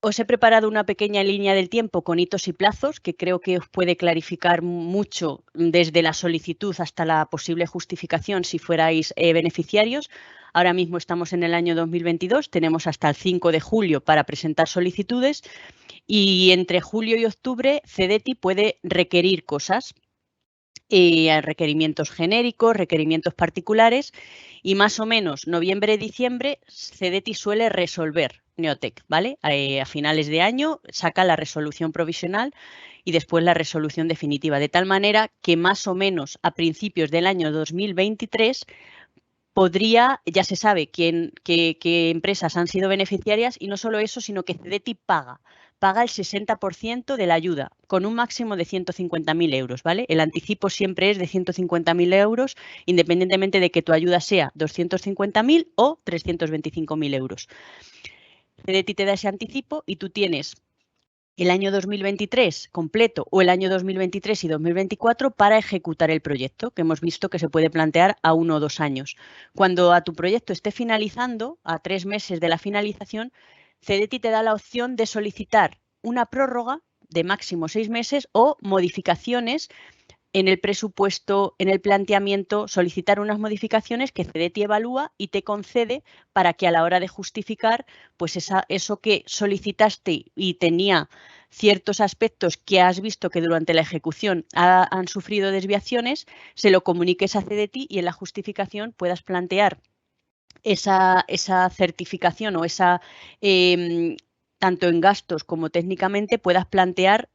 Os he preparado una pequeña línea del tiempo con hitos y plazos que creo que os puede clarificar mucho desde la solicitud hasta la posible justificación si fuerais beneficiarios. Ahora mismo estamos en el año 2022, tenemos hasta el 5 de julio para presentar solicitudes y entre julio y octubre CDTI puede requerir cosas. Requerimientos genéricos, requerimientos particulares, y más o menos noviembre-diciembre CDTI suele resolver Neotec, ¿vale? A finales de año saca la resolución provisional y después la resolución definitiva, de tal manera que más o menos a principios del año 2023 ya se sabe qué empresas han sido beneficiarias, y no solo eso, sino que CDTI paga el 60% de la ayuda, con un máximo de 150.000 euros, ¿vale? El anticipo siempre es de 150.000 euros, independientemente de que tu ayuda sea 250.000 o 325.000 euros. CDTI te da ese anticipo y tú tienes el año 2023 completo o el año 2023 y 2024 para ejecutar el proyecto, que hemos visto que se puede plantear a 1 o 2 años. Cuando a tu proyecto esté finalizando, a 3 meses de la finalización, CDTI te da la opción de solicitar una prórroga de máximo 6 meses o modificaciones en el presupuesto, en el planteamiento, solicitar unas modificaciones que CDTI evalúa y te concede para que a la hora de justificar, pues eso que solicitaste y tenía ciertos aspectos que has visto que durante la ejecución han sufrido desviaciones, se lo comuniques a CDTI y en la justificación puedas plantear esa certificación o esa tanto en gastos como técnicamente puedas plantear,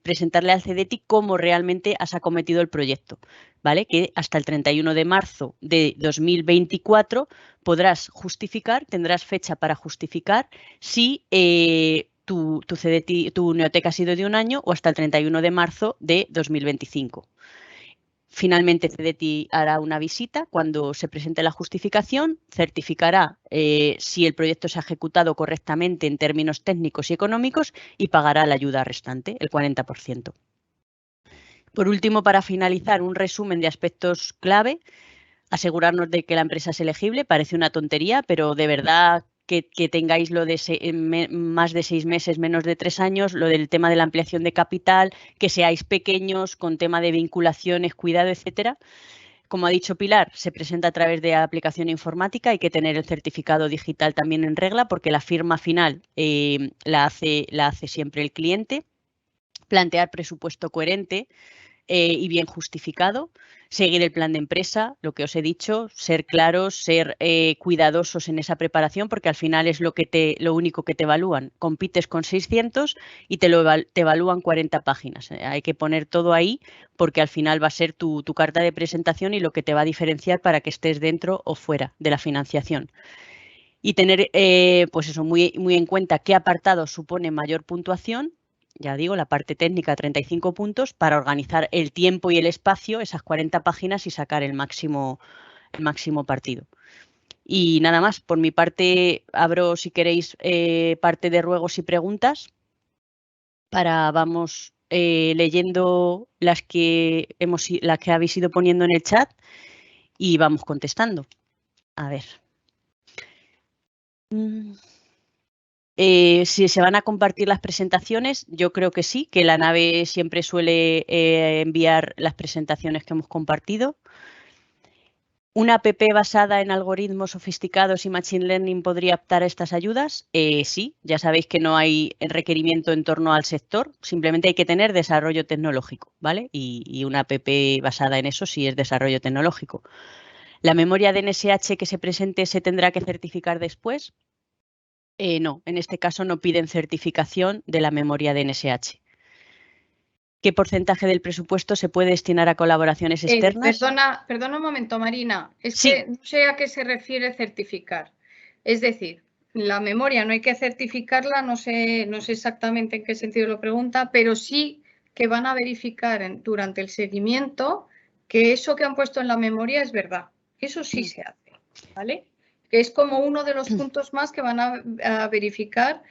presentarle al CDTI cómo realmente has acometido el proyecto, ¿vale? Que hasta el 31 de marzo de 2024 podrás justificar, tendrás fecha para justificar si tu Neotec ha sido de 1 año o hasta el 31 de marzo de 2025. Finalmente, CDTI hará una visita cuando se presente la justificación, certificará si el proyecto se ha ejecutado correctamente en términos técnicos y económicos y pagará la ayuda restante, el 40%. Por último, para finalizar, un resumen de aspectos clave. Asegurarnos de que la empresa es elegible, parece una tontería, pero de verdad que tengáis lo de más de 6 meses, menos de 3 años, lo del tema de la ampliación de capital, que seáis pequeños, con tema de vinculaciones, cuidado, etcétera. Como ha dicho Pilar, se presenta a través de aplicación informática, hay que tener el certificado digital también en regla, porque la firma final la hace siempre el cliente. Plantear presupuesto coherente y bien justificado. seguir el plan de empresa, lo que os he dicho, ser claros, ser cuidadosos en esa preparación, porque al final es lo único que te evalúan. Compites con 600 y te evalúan 40 páginas. Hay que poner todo ahí porque al final va a ser tu carta de presentación y lo que te va a diferenciar para que estés dentro o fuera de la financiación. Y tener pues eso, muy en cuenta qué apartado supone mayor puntuación. Ya digo, la parte técnica, 35 puntos, para organizar el tiempo y el espacio, esas 40 páginas y sacar el máximo partido. Y nada más, por mi parte, abro, si queréis, parte de ruegos y preguntas. Vamos leyendo las que habéis ido poniendo en el chat y vamos contestando. A ver. Si se van a compartir las presentaciones, yo creo que sí, que la nave siempre suele enviar las presentaciones que hemos compartido. ¿Una app basada en algoritmos sofisticados y Machine Learning podría optar a estas ayudas? Sí, ya sabéis que no hay requerimiento en torno al sector, simplemente hay que tener desarrollo tecnológico, ¿vale? Y una app basada en eso sí es desarrollo tecnológico. ¿La memoria de NSH que se presente se tendrá que certificar después? No, en este caso no piden certificación de la memoria de NSH. ¿Qué porcentaje del presupuesto se puede destinar a colaboraciones externas? Perdona un momento, Marina. Es sí. que no sé a qué se refiere certificar. Es decir, la memoria no hay que certificarla, no sé exactamente en qué sentido lo pregunta, pero sí que van a verificar durante el seguimiento que eso que han puesto en la memoria es verdad. Eso sí se hace, ¿vale? Que es como uno de los puntos más que van a verificar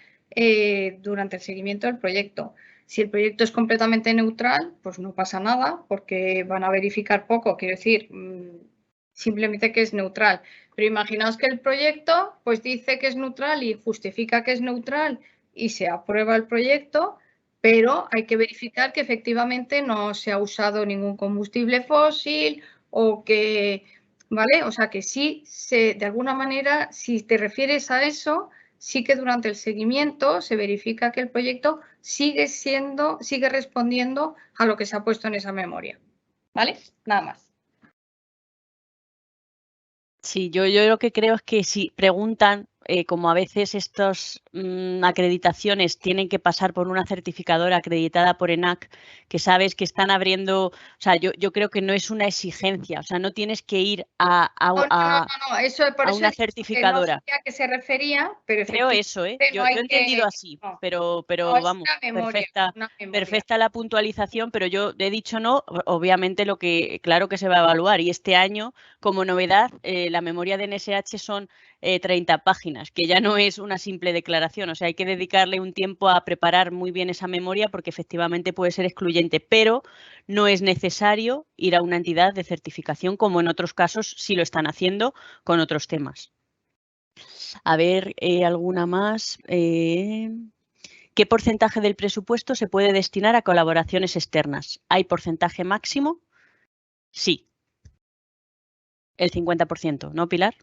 durante el seguimiento del proyecto. Si el proyecto es completamente neutral, pues no pasa nada porque van a verificar poco, quiero decir, simplemente que es neutral. Pero imaginaos que el proyecto pues dice que es neutral y justifica que es neutral y se aprueba el proyecto, pero hay que verificar que efectivamente no se ha usado ningún combustible fósil o que, ¿vale? O sea que sí, de alguna manera, si te refieres a eso, sí que durante el seguimiento se verifica que el proyecto sigue respondiendo a lo que se ha puesto en esa memoria. ¿Vale? Nada más. Sí, yo lo que creo es que si preguntan, como a veces estas acreditaciones tienen que pasar por una certificadora acreditada por ENAC, que sabes que están abriendo, o sea, yo creo que no es una exigencia, o sea, no tienes que ir a eso por eso una certificadora. No sabía a qué se refería, pero creo eso, yo he entendido así, pero vamos, perfecta la puntualización, pero yo he dicho no, obviamente claro que se va a evaluar y este año, como novedad, la memoria de NSH son 30 páginas, que ya no es una simple declaración, o sea, hay que dedicarle un tiempo a preparar muy bien esa memoria porque efectivamente puede ser excluyente, pero no es necesario ir a una entidad de certificación como en otros casos sí lo están haciendo con otros temas. A ver, alguna más. ¿Qué porcentaje del presupuesto se puede destinar a colaboraciones externas? ¿Hay porcentaje máximo? Sí. El 50%, ¿no, Pilar?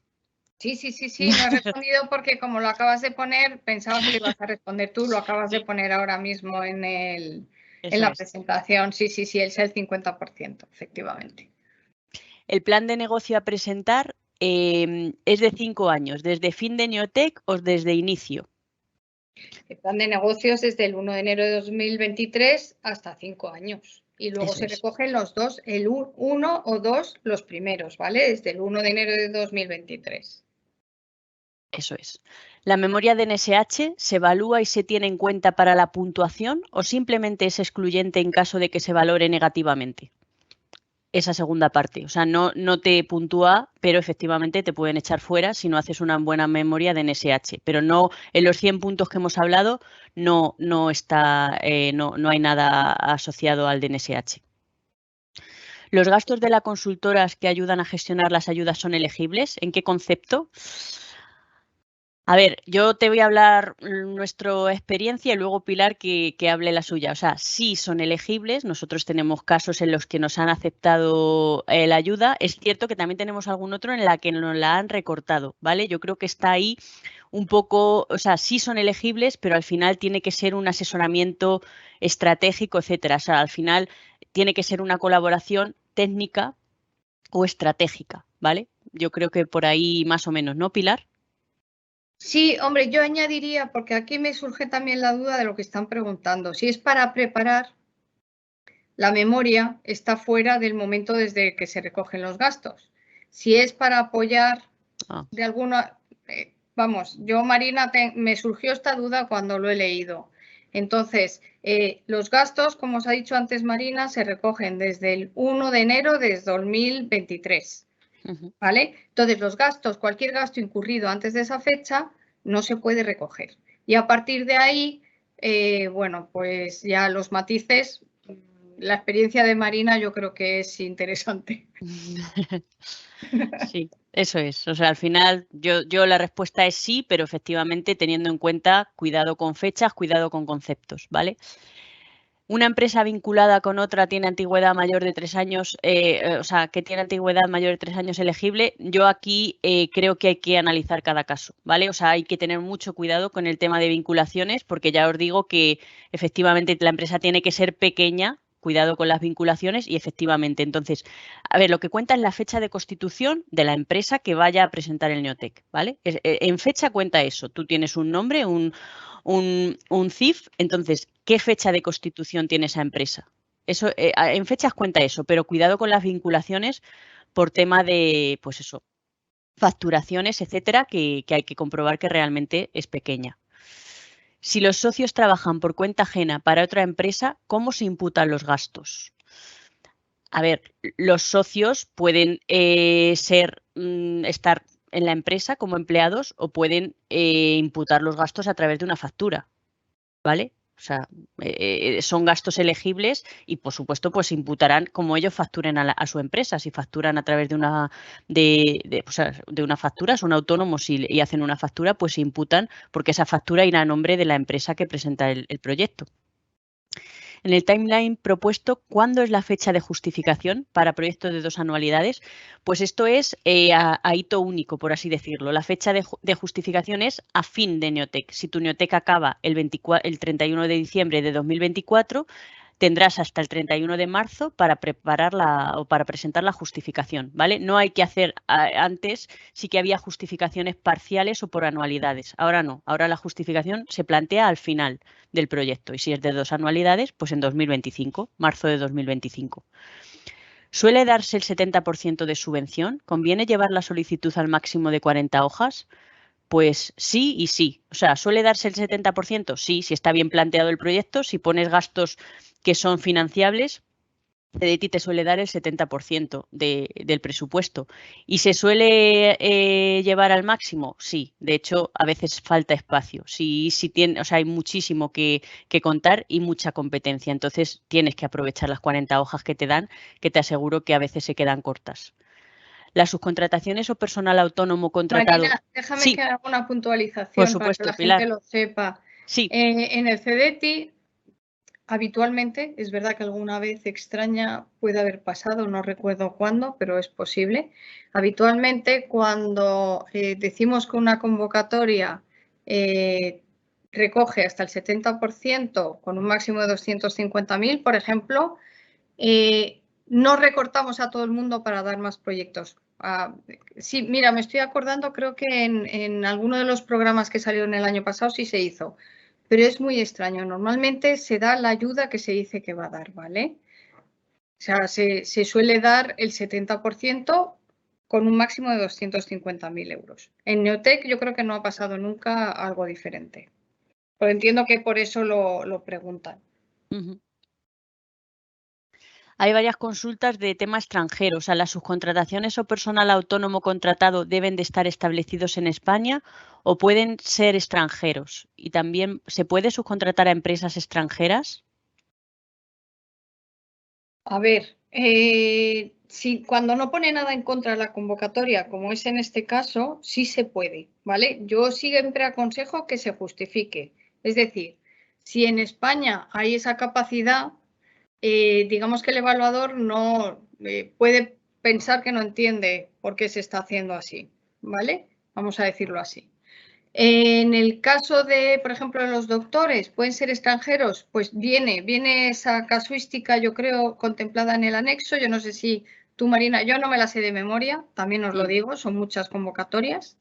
Sí, no he respondido porque como lo acabas de poner, pensaba que lo ibas a responder tú, lo acabas de poner ahora mismo en la presentación. Sí, es el 50%, efectivamente. El plan de negocio a presentar es de 5 años, ¿desde fin de Neotec o desde inicio? El plan de negocios es del 1 de enero de 2023 hasta 5 años. Y luego se recogen los dos, el 1 o 2, los primeros, ¿vale? Desde el 1 de enero de 2023. Eso es. ¿La memoria de NSH se evalúa y se tiene en cuenta para la puntuación o simplemente es excluyente en caso de que se valore negativamente? Esa segunda parte, o sea, no te puntúa, pero efectivamente te pueden echar fuera si no haces una buena memoria de NSH, pero no en los 100 puntos que hemos hablado no hay nada asociado al de NSH. ¿Los gastos de las consultoras que ayudan a gestionar las ayudas son elegibles? ¿En qué concepto? A ver, yo te voy a hablar nuestra experiencia y luego Pilar que hable la suya. O sea, sí son elegibles. Nosotros tenemos casos en los que nos han aceptado la ayuda. Es cierto que también tenemos algún otro en la que nos la han recortado, ¿vale? Yo creo que está ahí un poco, o sea, sí son elegibles, pero al final tiene que ser un asesoramiento estratégico, etcétera. O sea, al final tiene que ser una colaboración técnica o estratégica, ¿vale? Yo creo que por ahí más o menos, ¿no, Pilar? Sí, hombre, yo añadiría, porque aquí me surge también la duda de lo que están preguntando. Si es para preparar, la memoria está fuera del momento desde que se recogen los gastos. Si es para apoyar de alguna... vamos, yo, Marina, me surgió esta duda cuando lo he leído. Entonces, los gastos, como os ha dicho antes Marina, se recogen desde el 1 de enero de 2023. ¿Vale? Entonces, los gastos, cualquier gasto incurrido antes de esa fecha, no se puede recoger. Y a partir de ahí, bueno, pues ya los matices, la experiencia de Marina yo creo que es interesante. Sí, eso es. O sea, al final yo la respuesta es sí, pero efectivamente teniendo en cuenta cuidado con fechas, cuidado con conceptos, ¿vale? Una empresa vinculada con otra tiene antigüedad mayor de 3 años, o sea, que tiene antigüedad mayor de 3 años elegible. Yo aquí creo que hay que analizar cada caso, ¿vale? O sea, hay que tener mucho cuidado con el tema de vinculaciones, porque ya os digo que efectivamente la empresa tiene que ser pequeña. Cuidado con las vinculaciones y efectivamente. Entonces, a ver, lo que cuenta es la fecha de constitución de la empresa que vaya a presentar el Neotec, ¿vale? En fecha cuenta eso. Tú tienes un nombre, un CIF, entonces, ¿qué fecha de constitución tiene esa empresa? Eso, en fechas cuenta eso, pero cuidado con las vinculaciones por tema de, pues eso, facturaciones, etcétera, que hay que comprobar que realmente es pequeña. Si los socios trabajan por cuenta ajena para otra empresa, ¿cómo se imputan los gastos? A ver, los socios pueden estar en la empresa como empleados o pueden imputar los gastos a través de una factura, ¿vale? O sea, son gastos elegibles y, por supuesto, pues imputarán como ellos facturen a su empresa. Si facturan a través de una, de una factura, son autónomos y hacen una factura, pues se imputan porque esa factura irá a nombre de la empresa que presenta el proyecto. En el timeline propuesto, ¿cuándo es la fecha de justificación para proyectos de 2 anualidades? Pues esto es a hito único, por así decirlo. La fecha de justificación es a fin de Neotec. Si tu Neotec acaba el 31 de diciembre de 2024, tendrás hasta el 31 de marzo para prepararla o para presentar la justificación, ¿vale? No hay que hacer antes, sí que había justificaciones parciales o por anualidades. Ahora no, ahora la justificación se plantea al final del proyecto y si es de 2 anualidades, pues en 2025, marzo de 2025. ¿Suele darse el 70% de subvención? ¿Conviene llevar la solicitud al máximo de 40 hojas? Pues sí y sí. O sea, ¿suele darse el 70%? Sí, si está bien planteado el proyecto, si pones gastos que son financiables, CDTI te suele dar el 70% del presupuesto. ¿Y se suele llevar al máximo? Sí, de hecho, a veces falta espacio. Si tiene, o sea, hay muchísimo que contar y mucha competencia. Entonces, tienes que aprovechar las 40 hojas que te dan, que te aseguro que a veces se quedan cortas. Las subcontrataciones o personal autónomo contratado. Marina, déjame sí, que haga una puntualización por supuesto, para que la Pilar. gente lo sepa. Sí. En el CDTI, habitualmente, es verdad que alguna vez extraña puede haber pasado, no recuerdo cuándo, pero es posible. Habitualmente, cuando decimos que una convocatoria recoge hasta el 70% con un máximo de 250.000, por ejemplo, no recortamos a todo el mundo para dar más proyectos. Sí, mira, me estoy acordando, creo que en alguno de los programas que salieron el año pasado sí se hizo, pero es muy extraño. Normalmente se da la ayuda que se dice que va a dar, ¿vale? O sea, se suele dar el 70% con un máximo de 250.000 euros. En Neotec yo creo que no ha pasado nunca algo diferente. Pero entiendo que por eso lo preguntan. Hay varias consultas de tema extranjero. O sea, las subcontrataciones o personal autónomo contratado deben de estar establecidos en España o pueden ser extranjeros. Y también, ¿se puede subcontratar a empresas extranjeras? A ver, cuando no pone nada en contra de la convocatoria, como es en este caso, sí se puede, ¿vale? Yo siempre aconsejo que se justifique. Es decir, si en España hay esa capacidad, digamos que el evaluador no puede pensar que no entiende por qué se está haciendo así, ¿vale? Vamos a decirlo así. En el caso de, por ejemplo, los doctores, ¿pueden ser extranjeros? Pues viene esa casuística, yo creo, contemplada en el anexo. Yo no sé si tú, Marina, yo no me la sé de memoria, también os lo digo, son muchas convocatorias,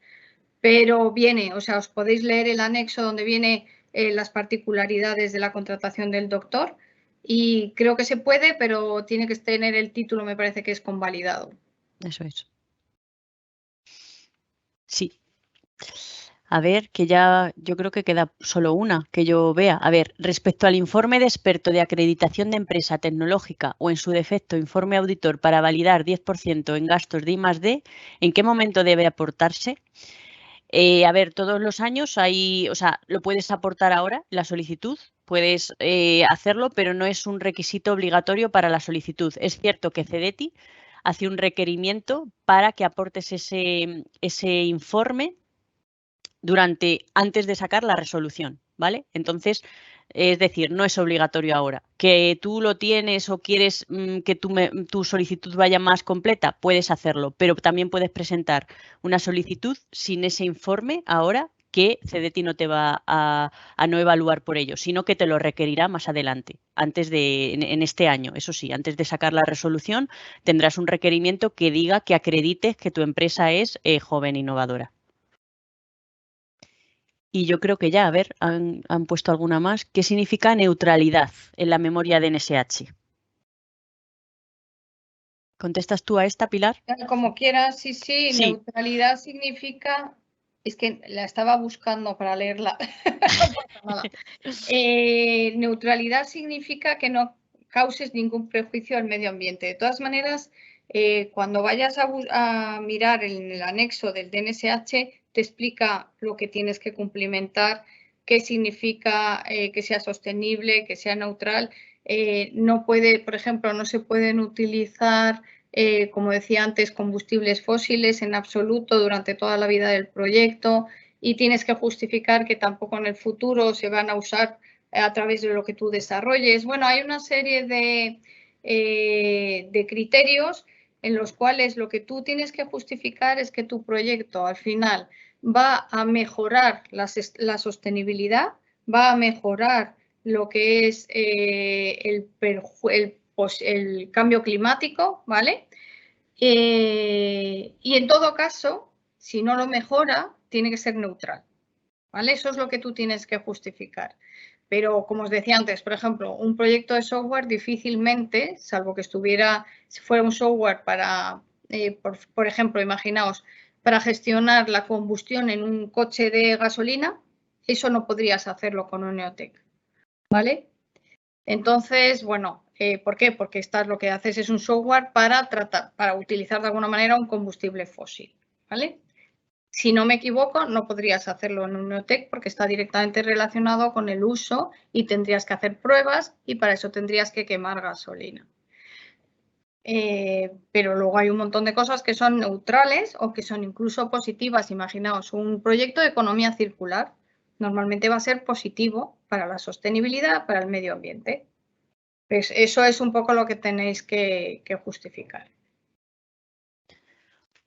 pero viene, o sea, os podéis leer el anexo donde viene las particularidades de la contratación del doctor y creo que se puede, pero tiene que tener el título, me parece que es convalidado. Eso es. Sí. A ver, que ya yo creo que queda solo una que yo vea. A ver, respecto al informe de experto de acreditación de empresa tecnológica o en su defecto informe auditor para validar 10% en gastos de I+D, ¿en qué momento debe aportarse? A ver, todos los años hay, o sea, lo puedes aportar ahora, la solicitud, puedes hacerlo, pero no es un requisito obligatorio para la solicitud. Es cierto que CEDETI hace un requerimiento para que aportes ese informe antes de sacar la resolución, ¿vale? Entonces, es decir, no es obligatorio ahora. Que tú lo tienes o quieres que tu solicitud vaya más completa, puedes hacerlo, pero también puedes presentar una solicitud sin ese informe ahora que CEDETI no te va a no evaluar por ello, sino que te lo requerirá más adelante, en este año. Eso sí, antes de sacar la resolución tendrás un requerimiento que diga que acredites que tu empresa es joven e innovadora. Y yo creo que ya, a ver, han puesto alguna más. ¿Qué significa neutralidad en la memoria de NSH? ¿Contestas tú a esta, Pilar? Como quieras, sí, sí. Neutralidad significa... Es que la estaba buscando para leerla. No pasa nada. Neutralidad significa que no causes ningún prejuicio al medio ambiente. De todas maneras, cuando vayas a mirar en el anexo del DNSH, te explica lo que tienes que cumplimentar, qué significa que sea sostenible, que sea neutral. No puede, por ejemplo, no se pueden utilizar, como decía antes, combustibles fósiles en absoluto durante toda la vida del proyecto y tienes que justificar que tampoco en el futuro se van a usar a través de lo que tú desarrolles. Bueno, hay una serie de criterios en los cuales lo que tú tienes que justificar es que tu proyecto al final va a mejorar la sostenibilidad, va a mejorar lo que es el cambio climático, ¿vale? Y en todo caso, si no lo mejora, tiene que ser neutral, ¿vale? Eso es lo que tú tienes que justificar. Pero, como os decía antes, por ejemplo, un proyecto de software difícilmente, salvo que si fuera un software para, por ejemplo, imaginaos, para gestionar la combustión en un coche de gasolina, eso no podrías hacerlo con un Neotec, ¿vale? Entonces, bueno, ¿por qué? Porque lo que haces es un software para utilizar de alguna manera un combustible fósil, ¿vale? Si no me equivoco, no podrías hacerlo en un Neotec porque está directamente relacionado con el uso y tendrías que hacer pruebas y para eso tendrías que quemar gasolina. Pero luego hay un montón de cosas que son neutrales o que son incluso positivas. Imaginaos, un proyecto de economía circular normalmente va a ser positivo para la sostenibilidad, para el medio ambiente. Pues eso es un poco lo que tenéis que justificar.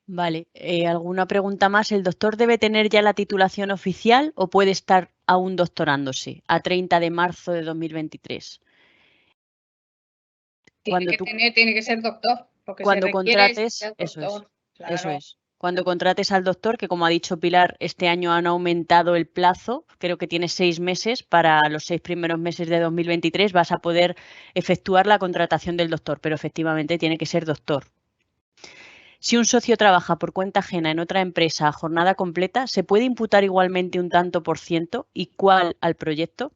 Vale, ¿alguna pregunta más? ¿El doctor debe tener ya la titulación oficial o puede estar aún doctorándose a 30 de marzo de 2023? Tiene que ser doctor. Cuando contrates, eso es. Cuando contrates al doctor, que como ha dicho Pilar, este año han aumentado el plazo, creo que tiene 6 meses, para los 6 primeros meses de 2023 vas a poder efectuar la contratación del doctor, pero efectivamente tiene que ser doctor. Si un socio trabaja por cuenta ajena en otra empresa a jornada completa, ¿se puede imputar igualmente un tanto por ciento y cuál al proyecto?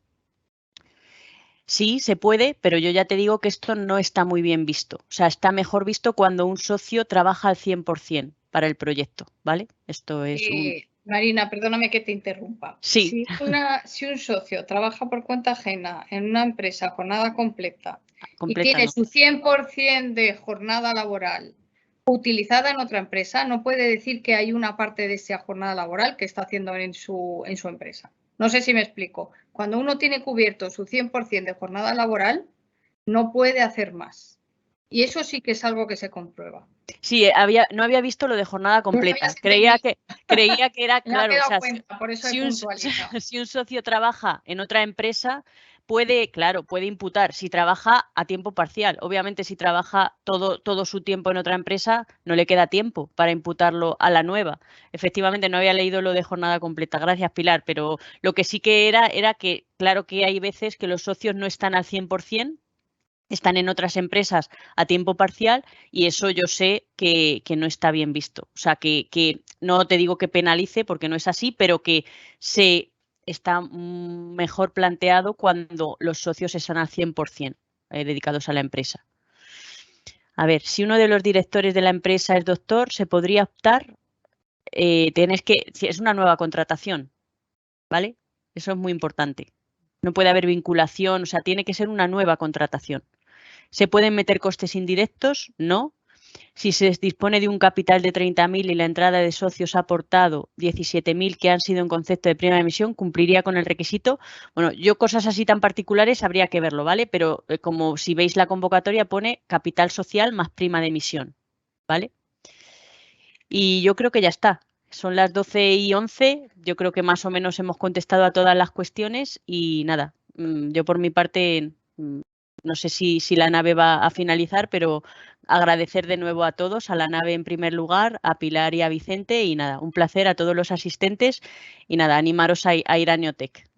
Sí, se puede, pero yo ya te digo que esto no está muy bien visto. O sea, está mejor visto cuando un socio trabaja al 100% para el proyecto, ¿vale? Esto es Marina, perdóname que te interrumpa. Sí. Si un socio trabaja por cuenta ajena en una empresa a jornada completa y tiene su 100% de jornada laboral utilizada en otra empresa, no puede decir que hay una parte de esa jornada laboral que está haciendo en su empresa. No sé si me explico. Cuando uno tiene cubierto su 100% de jornada laboral, no puede hacer más. Y eso sí que es algo que se comprueba. Sí, no había visto lo de jornada completa. Creía que era claro. O sea, por eso he puntualizado. Si un socio trabaja en otra empresa, puede imputar si trabaja a tiempo parcial. Obviamente, si trabaja todo su tiempo en otra empresa, no le queda tiempo para imputarlo a la nueva. Efectivamente, no había leído lo de jornada completa. Gracias, Pilar. Pero lo que sí que era que, claro que hay veces que los socios no están al 100%, están en otras empresas a tiempo parcial y eso yo sé que no está bien visto. O sea, que no te digo que penalice porque no es así, pero que está mejor planteado cuando los socios están al 100% dedicados a la empresa. A ver, si uno de los directores de la empresa es doctor, se podría optar, si es una nueva contratación, ¿vale? Eso es muy importante. No puede haber vinculación, o sea, tiene que ser una nueva contratación. ¿Se pueden meter costes indirectos? No. Si se dispone de un capital de 30.000 y la entrada de socios ha aportado 17.000 que han sido en concepto de primera emisión, ¿cumpliría con el requisito? Bueno, yo cosas así tan particulares habría que verlo, ¿vale? Pero como si veis la convocatoria pone capital social más prima de emisión, ¿vale? Y yo creo que ya está. Son las 12:11. Yo creo que más o menos hemos contestado a todas las cuestiones y nada, yo por mi parte no sé si la nave va a finalizar, pero agradecer de nuevo a todos, a la nave en primer lugar, a Pilar y a Vicente y nada, un placer a todos los asistentes y nada, animaros a ir a Neotec.